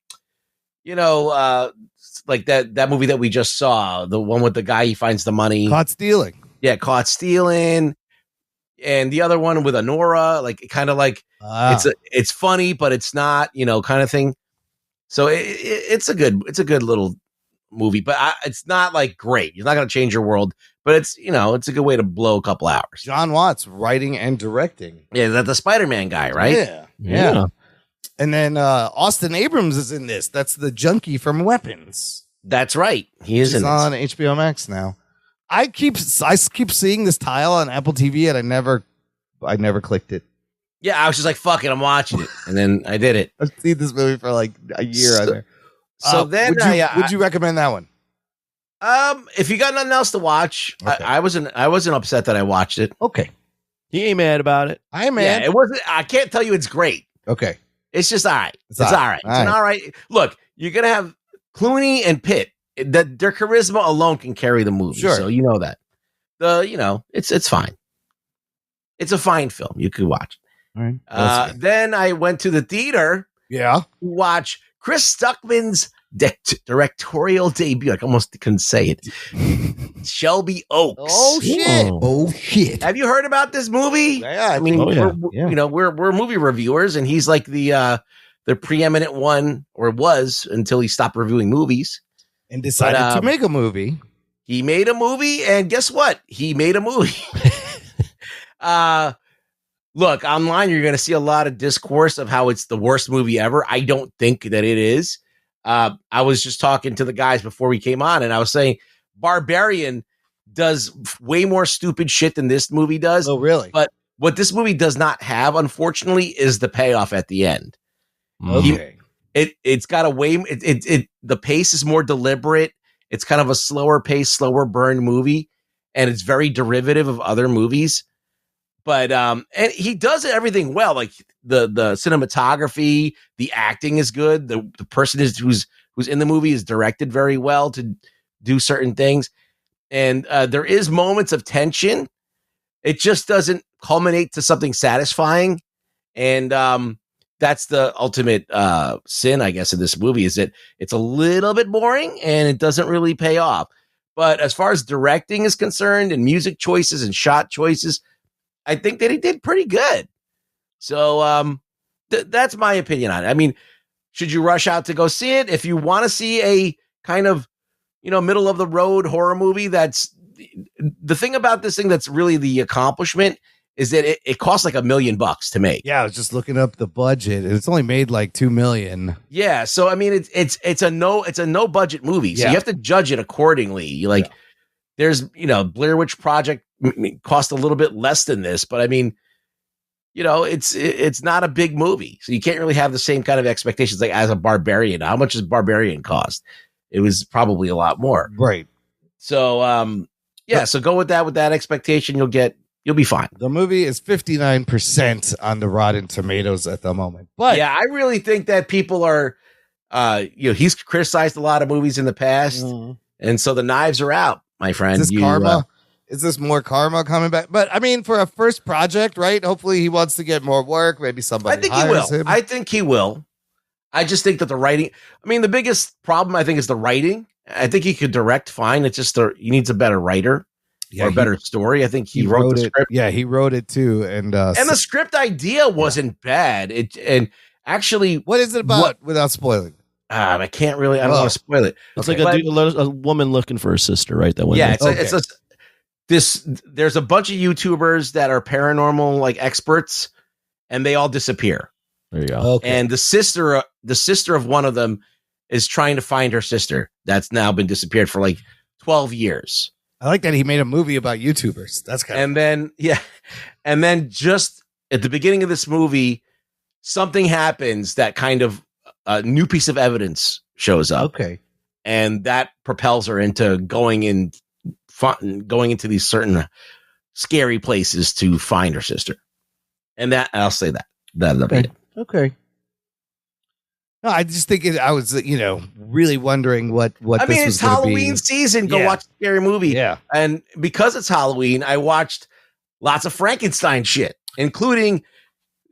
movie that we just saw, the one with the guy, he finds the money. Caught Stealing. Yeah, Caught Stealing. and the other one with Honora, like kind of like it's funny, but it's not, kind of thing. So it's a good little movie, but it's not like great. It's not going to change your world, but it's it's a good way to blow a couple hours. John Watts writing and directing. Yeah, that's the Spider-Man guy, right? Yeah. And then Austin Abrams is in this. That's the junkie from Weapons. That's right. He is in on HBO Max now. I keep seeing this tile on Apple TV, and I never clicked it. Yeah, I was just like, "Fuck it, I'm watching it," and then I did it. I've seen this movie for like a year. So then, would you recommend that one? If you got nothing else to watch, okay. I wasn't upset that I watched it. Okay, he ain't mad about it. I am mad. Yeah, it wasn't. I can't tell you it's great. Okay, it's just all right. It's all right. It's an all right. Look, you're gonna have Clooney and Pitt. That their charisma alone can carry the movie. Sure. So you know that. It's fine. It's a fine film. You could watch. All right. Then I went to the theater. Yeah. To watch Chris Stuckman's directorial debut. I almost couldn't say it. Shelby Oaks. Oh shit! Oh shit! Have you heard about this movie? Yeah. I mean, we're movie reviewers, and he's like the preeminent one, or was until he stopped reviewing movies. And decided to make a movie. He made a movie, and guess what? He made a movie. Look, online, you're going to see a lot of discourse of how it's the worst movie ever. I don't think that it is. I was just talking to the guys before we came on, and I was saying Barbarian does way more stupid shit than this movie does. Oh, really? But what this movie does not have, unfortunately, is the payoff at the end. Okay. It's got a way. The pace is more deliberate. It's kind of a slower pace, slower burn movie, and it's very derivative of other movies. But and he does everything well. Like the cinematography, the acting is good. The person who's in the movie is directed very well to do certain things, and there is moments of tension. It just doesn't culminate to something satisfying, and that's the ultimate sin, I guess, in this movie, is that it's a little bit boring and it doesn't really pay off. But as far as directing is concerned and music choices and shot choices, I think that he did pretty good. So that's my opinion on it. I mean, should you rush out to go see it? If you want to see a kind of, middle of the road horror movie, that's the thing about this thing that's really the accomplishment is that it costs like $1 million to make. Yeah, I was just looking up the budget, and it's only made like $2 million. Yeah, so I mean, it's a no budget movie, so you have to judge it accordingly. There's Blair Witch Project cost a little bit less than this, but I mean, it's not a big movie, so you can't really have the same kind of expectations like as a Barbarian. How much does Barbarian cost? It was probably a lot more, right? So so go with that expectation. You'll be fine. The movie is 59% on the Rotten Tomatoes at the moment. But yeah, I really think that people are, he's criticized a lot of movies in the past. And so the knives are out, my friend. Is this karma? Is this more karma coming back? But I mean, for a first project, right? Hopefully he wants to get more work. Maybe somebody hires him. I think he will. I just think that the writing, the biggest problem I think is the writing. I think he could direct fine. It's just he needs a better writer. Or a better story. I think he wrote the script. Yeah, he wrote it too, and the script idea wasn't bad. And actually, what is it about? Without spoiling, I can't really. I don't want to spoil it. It's like a woman looking for her sister, right? That one. Yeah, there's a bunch of YouTubers that are paranormal experts, and they all disappear. There you go. Okay. And the sister of one of them is trying to find her sister that's now been disappeared for 12 years. I like that he made a movie about YouTubers. That's kind of and then just at the beginning of this movie, something happens that kind of a new piece of evidence shows up. Okay, and that propels her into going into these certain scary places to find her sister. And that I'll say that'll be it. Okay. No, I just think I was, really wondering what. I mean, it's Halloween season. Go watch a scary movie. Yeah, and because it's Halloween, I watched lots of Frankenstein shit, including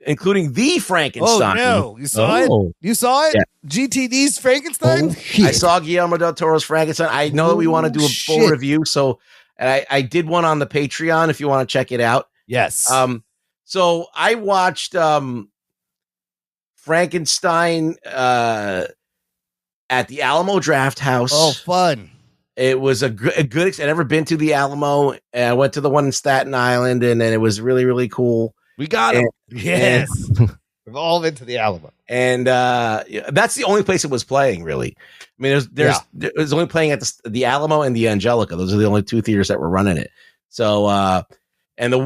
the Frankenstein. Oh no, you saw it? You saw it? Yeah. GTD's Frankenstein. I saw Guillermo del Toro's Frankenstein. I know that we want to do a full review, so I did one on the Patreon if you want to check it out. Yes. So I watched Frankenstein at the Alamo Draft House. Oh, fun. It was a good I'd never been to the Alamo. And I went to the one in Staten Island, and then it was really, really cool. We got him. Yes. We've all been to the Alamo. And that's the only place it was playing, really. I mean, it was only playing at the Alamo and the Angelica. Those are the only two theaters that were running it. So, and the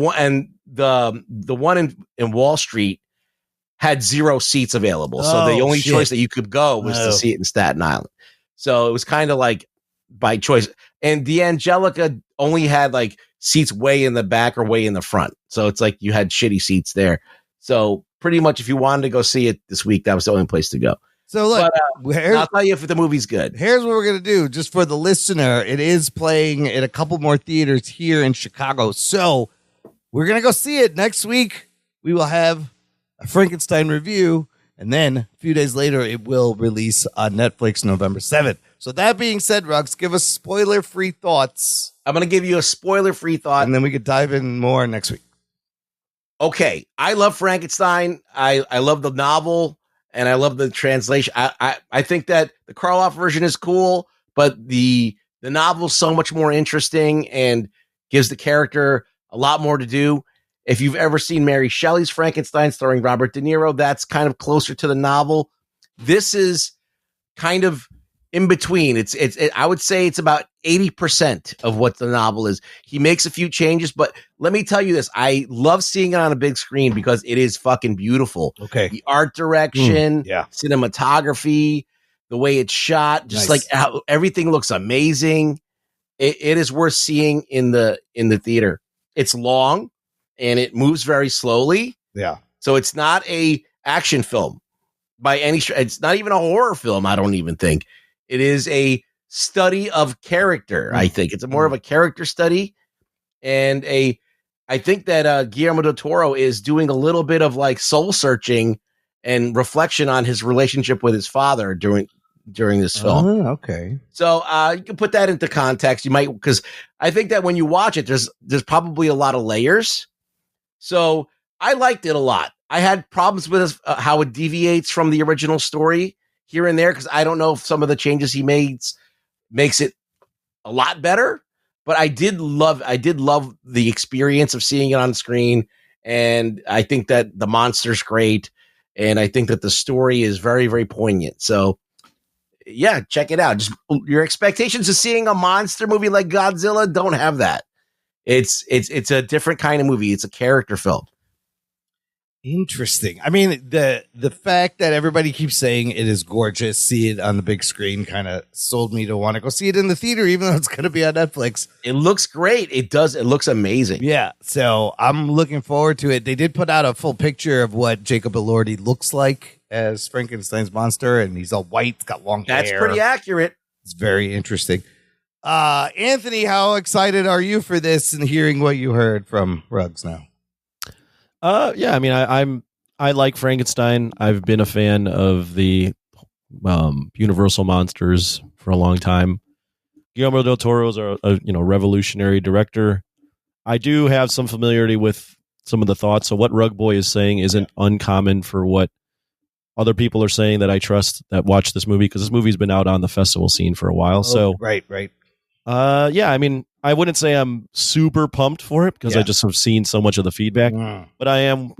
one in Wall Street had 0 seats available. So the only choice that you could go was to see it in Staten Island. So it was kind of like by choice. And the Angelica only had like seats way in the back or way in the front. So it's like you had shitty seats there. So pretty much if you wanted to go see it this week, that was the only place to go. So look, I'll tell you if the movie's good. Here's what we're going to do. Just for the listener, it is playing in a couple more theaters here in Chicago. So we're going to go see it next week. We will have a Frankenstein review. And then a few days later, it will release on Netflix November 7th. So that being said, Rux, give us spoiler-free thoughts. I'm going to give you a spoiler-free thought. And then we could dive in more next week. Okay. I love Frankenstein. I love the novel, and I love the translation. I think that the Karloff version is cool, but the novel is so much more interesting and gives the character a lot more to do. If you've ever seen Mary Shelley's Frankenstein starring Robert De Niro, that's kind of closer to the novel. This is kind of in between. I would say it's about 80% of what the novel is. He makes a few changes, but let me tell you this. I love seeing it on a big screen because it is fucking beautiful. Okay. The art direction, cinematography, the way it's shot, just like how everything looks amazing. It is worth seeing in the theater. It's long and it moves very slowly. Yeah. So it's not a action film by any stretch. It's not even a horror film. I don't even think. It is a study of character. I think it's more of a character study, and I think that Guillermo del Toro is doing a little bit of like soul searching and reflection on his relationship with his father during this film. Oh, okay. So you can put that into context. You might, because I think that when you watch it, there's probably a lot of layers. So I liked it a lot. I had problems with how it deviates from the original story here and there, because I don't know if some of the changes he makes it a lot better. But I did love the experience of seeing it on the screen, and I think that the monster's great, and I think that the story is very, very poignant. So yeah, check it out. Just your expectations of seeing a monster movie like Godzilla don't have that. It's a different kind of movie. It's a character film. Interesting. I mean, the fact that everybody keeps saying it is gorgeous, see it on the big screen, kind of sold me to want to go see it in the theater, even though it's going to be on Netflix. It looks great. It does. It looks amazing. Yeah. So I'm looking forward to it. They did put out a full picture of what Jacob Elordi looks like as Frankenstein's monster, and he's all white, got long hair. That's pretty accurate. It's very interesting. Anthony, how excited are you for this and hearing what you heard from Ruggs now? Yeah, I mean, I like Frankenstein. I've been a fan of the Universal monsters for a long time. Guillermo del Toro is a revolutionary director. I do have some familiarity with some of the thoughts. So what Rug Boy is saying isn't uncommon for what other people are saying that I trust that watch this movie, because this movie's been out on the festival scene for a while. So right. Yeah, I mean, I wouldn't say I'm super pumped for it because I just have seen so much of the feedback, but I am,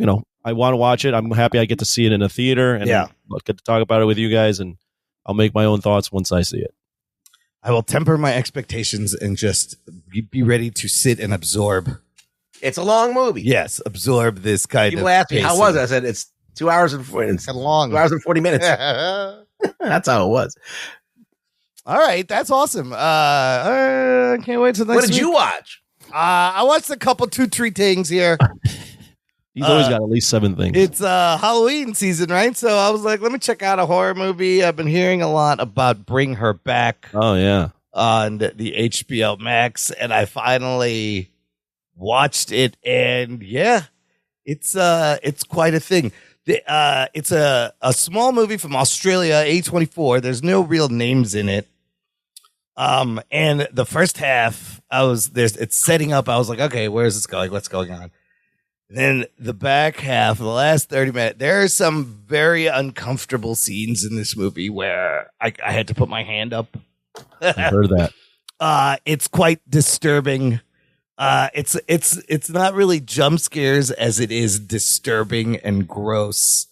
I want to watch it. I'm happy I get to see it in a theater and I'll get to talk about it with you guys, and I'll make my own thoughts once I see it. I will temper my expectations and just be ready to sit and absorb. It's a long movie. Yes, absorb this kind People of ask me, how was it? I said, it's 2 hours and 40 minutes. It's long. 2 hours and 40 minutes. That's how it was. All right, that's awesome. I can't wait till next week. What did you watch? I watched a couple 2-3 things here. He's always got at least 7 things. It's Halloween season, right? So I was like, let me check out a horror movie. I've been hearing a lot about Bring Her Back. Oh, yeah. On the HBO Max, and I finally watched it, and it's quite a thing. It's a small movie from Australia, A24. There's no real names in it. And the first half, it's setting up. I was like, okay, where is this going? What's going on? Then the back half, the last 30 minutes, there are some very uncomfortable scenes in this movie where I had to put my hand up. I heard that. It's quite disturbing. It's not really jump scares as it is disturbing and gross.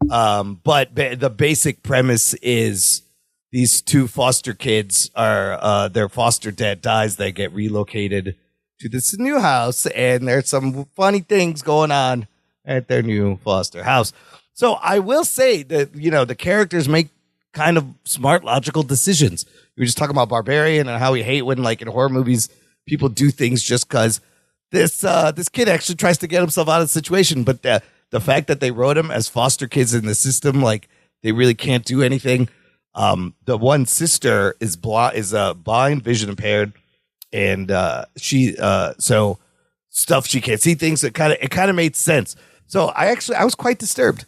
But the basic premise is these two foster kids are their foster dad dies. They get relocated to this new house, and there's some funny things going on at their new foster house. So I will say that, the characters make kind of smart, logical decisions. We were just talking about Barbarian and how we hate when, like, in horror movies, people do things just because this kid actually tries to get himself out of the situation. But the fact that they wrote him as foster kids in the system, like, they really can't do anything. The one sister is blind, vision impaired. And so stuff she can't see things. It kind of made sense. So I was quite disturbed.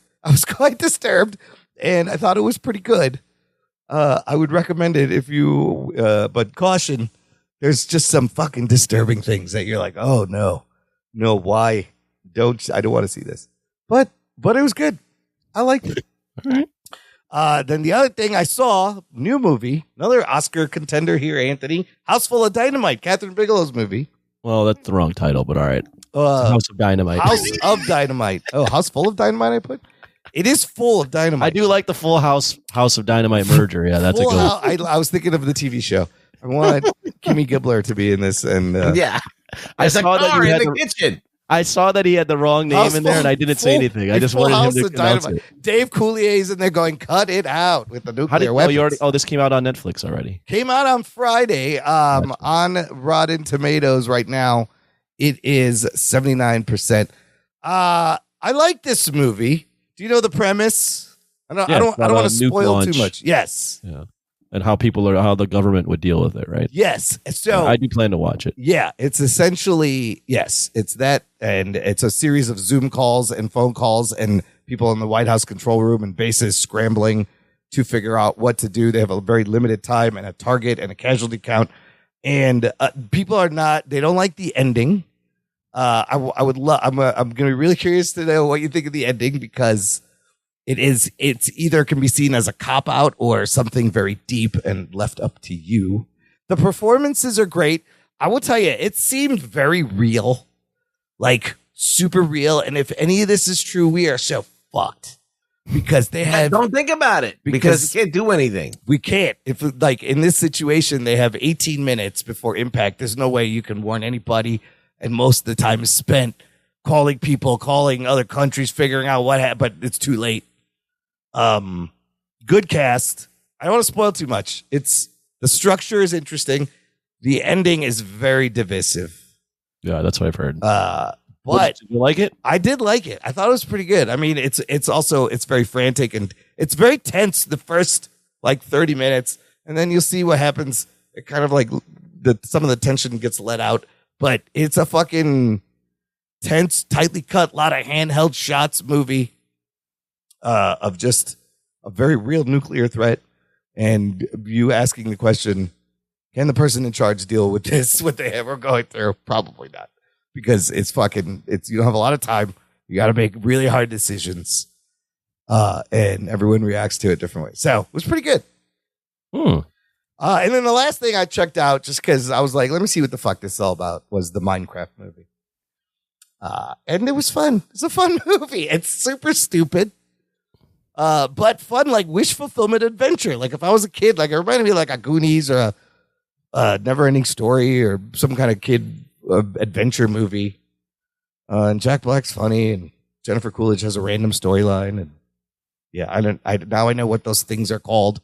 And I thought it was pretty good. I would recommend it if you, but caution, there's just some fucking disturbing things that you're like, oh no, why? I don't want to see this. But it was good. I liked it. All right. Then the other thing I saw, new movie, another Oscar contender here, Anthony, House Full of Dynamite, Catherine Bigelow's movie. Well, that's the wrong title, but all right. House of Dynamite. House of Dynamite. Oh, House Full of Dynamite, I put? It is full of dynamite. I do like the Full House of Dynamite merger. Yeah, that's a good. I was thinking of the TV show. I wanted Kimmy Gibbler to be in this, and I saw that you had in the kitchen. I saw that he had the wrong name in there, and I didn't say anything. I just wanted him to announce it. Dave Coulier's in there going, cut it out with the nuclear weapons. This came out on Netflix already. Came out on Friday on Rotten Tomatoes right now. It is 79%. I like this movie. Do you know the premise? I don't want to spoil too much. Yes. Yeah. And how the government would deal with it, right? Yes. So I do plan to watch it. Yeah, it's essentially, yes, it's that. And it's a series of Zoom calls and phone calls and people in the White House control room and bases scrambling to figure out what to do. They have a very limited time and a target and a casualty count. And people they don't like the ending. I'm going to be really curious to know what you think of the ending, because it's either can be seen as a cop out or something very deep and left up to you. The performances are great. I will tell you, it seemed very real, like super real. And if any of this is true, we are so fucked, because they have. Don't think about it, because you can't do anything. We can't. If, like, in this situation, they have 18 minutes before impact. There's no way you can warn anybody. And most of the time is spent calling people, calling other countries, figuring out what happened, but it's too late. Good cast. I don't want to spoil too much. The structure is interesting. The ending is very divisive. Yeah, that's what I've heard. But did you like it? I did like it. I thought it was pretty good. I mean, it's very frantic and it's very tense the first like 30 minutes, and then you'll see what happens. It kind of like some of the tension gets let out, but it's a fucking tense, tightly cut, lot of handheld shots movie of just a very real nuclear threat, and you asking the question, can the person in charge deal with this, what they ever going through? Probably not, because you don't have a lot of time. You got to make really hard decisions, and everyone reacts to it different ways. So it was pretty good. And then the last thing I checked out, just because I was like, let me see what the fuck this is all about, was the Minecraft movie. And it was fun. It's a fun movie. It's super stupid, but fun, like wish fulfillment adventure. Like if I was a kid, like it reminded me of like a Goonies or a Never Ending Story or some kind of kid adventure movie. And Jack Black's funny, and Jennifer Coolidge has a random storyline. And yeah, now I know what those things are called.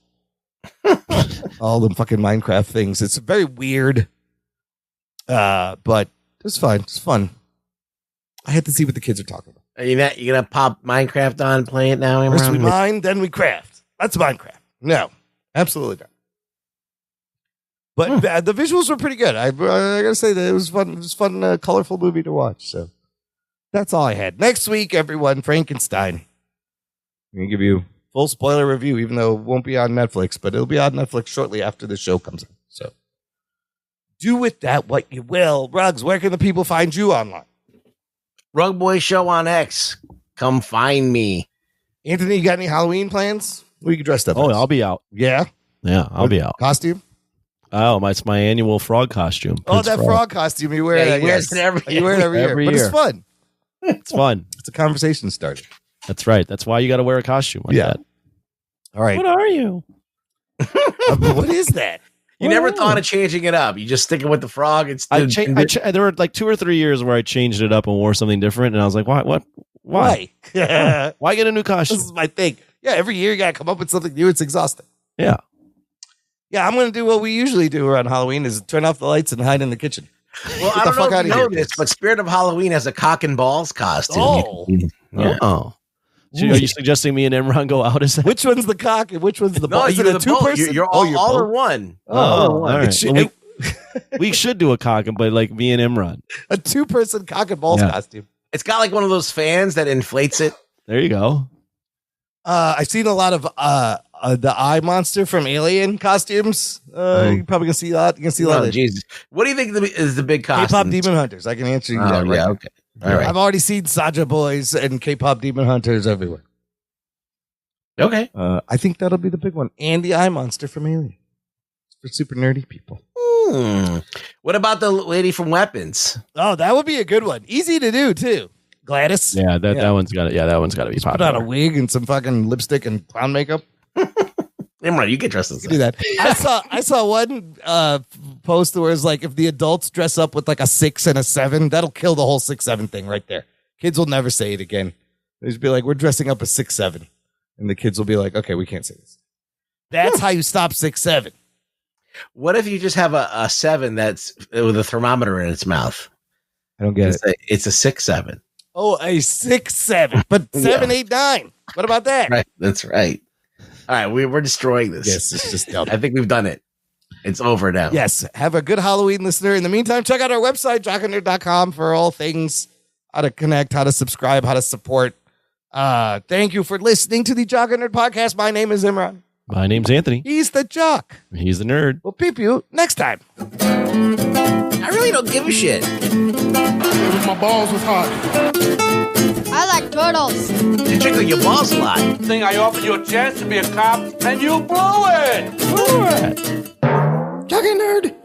All them fucking Minecraft things. It's very weird, but it's fine. It's fun. I had to see what the kids are talking about. Are you gonna pop Minecraft on and play it now? First we mine, then we craft. That's Minecraft. No, absolutely not. But the visuals were pretty good. I gotta say that it was fun. It was a fun, colorful movie to watch. So that's all I had. Next week, everyone, Frankenstein. I'm gonna give you full spoiler review, even though it won't be on Netflix, but it'll be on Netflix shortly after the show comes out. So do with that what you will. Ruggs, where can the people find you online? Rug Boy Show on X. Come find me. Anthony, you got any Halloween plans? What are you dressed up? Oh, as? I'll be out. Yeah, I'll be out. Costume? Oh, it's my annual frog costume. Oh, that frog costume you wear. He wears it every You wear it every year. But it's fun. It's fun. It's a conversation starter. That's right. That's why you got to wear a costume like that. All right. What are you? What is that? You never thought of changing it up. You just sticking with the frog. There were like 2 or 3 years where I changed it up and wore something different, and I was like, why? Why get a new costume? This is my thing. Yeah, every year you got to come up with something new. It's exhausting. Yeah. Yeah, I'm going to do what we usually do around Halloween is turn off the lights and hide in the kitchen. Well, I don't know if you know this, but Spirit of Halloween has a cock and balls costume. Oh. So are you suggesting me and Imran go out as that? Which one's the cock and which one's the ball? No, Is it you're a the both. two-person? You're all in one. All right. Should, we should do a cock, but like me and Imran. A two-person cock and balls costume. It's got like one of those fans that inflates it. There you go. I've seen a lot of the eye monster from Alien costumes. You're probably gonna see that. You can see a lot of Jesus. What do you think is the big costume? K-pop Demon Hunters. I can answer you that. Right now. Okay. All right. I've already seen Saja Boys and K-pop Demon Hunters everywhere. Okay. I think that'll be the big one, and the eye monster from Alien for super nerdy people. What about the lady from Weapons? Oh, that would be a good one. Easy to do too. Gladys. Yeah, that one's got it. Yeah, that one's got to be popular. Put on a wig and some fucking lipstick and clown makeup. Imran, you get dressed as that. Do that. I saw one post where it's like if the adults dress up with like a 6 and a 7, that'll kill the whole 6-7 thing right there. Kids will never say it again. They just be like, we're dressing up a 6-7, and the kids will be like, okay, we can't say this. That's how you stop 6-7. What if you just have a 7 that's with a thermometer in its mouth? I don't get it. It's a 6-7. Oh, a 6-7, but 7, 8, 9. What about that? Right, that's right. All right, we're destroying this. Yes, it's just dumb. I think we've done it. It's over now. Yes, have a good Halloween, listener. In the meantime, check out our website, jockandnerd.com, for all things, how to connect, how to subscribe, how to support. Thank you for listening to the Jock and Nerd podcast. My name is Imran. My name's Anthony. He's the Jock. He's the nerd. We'll peep you next time. I really don't give a shit. My balls was hot. I like turtles. You tickle your balls a lot. Thing I offered you a chance to be a cop, and you blew it. Jock and Nerd.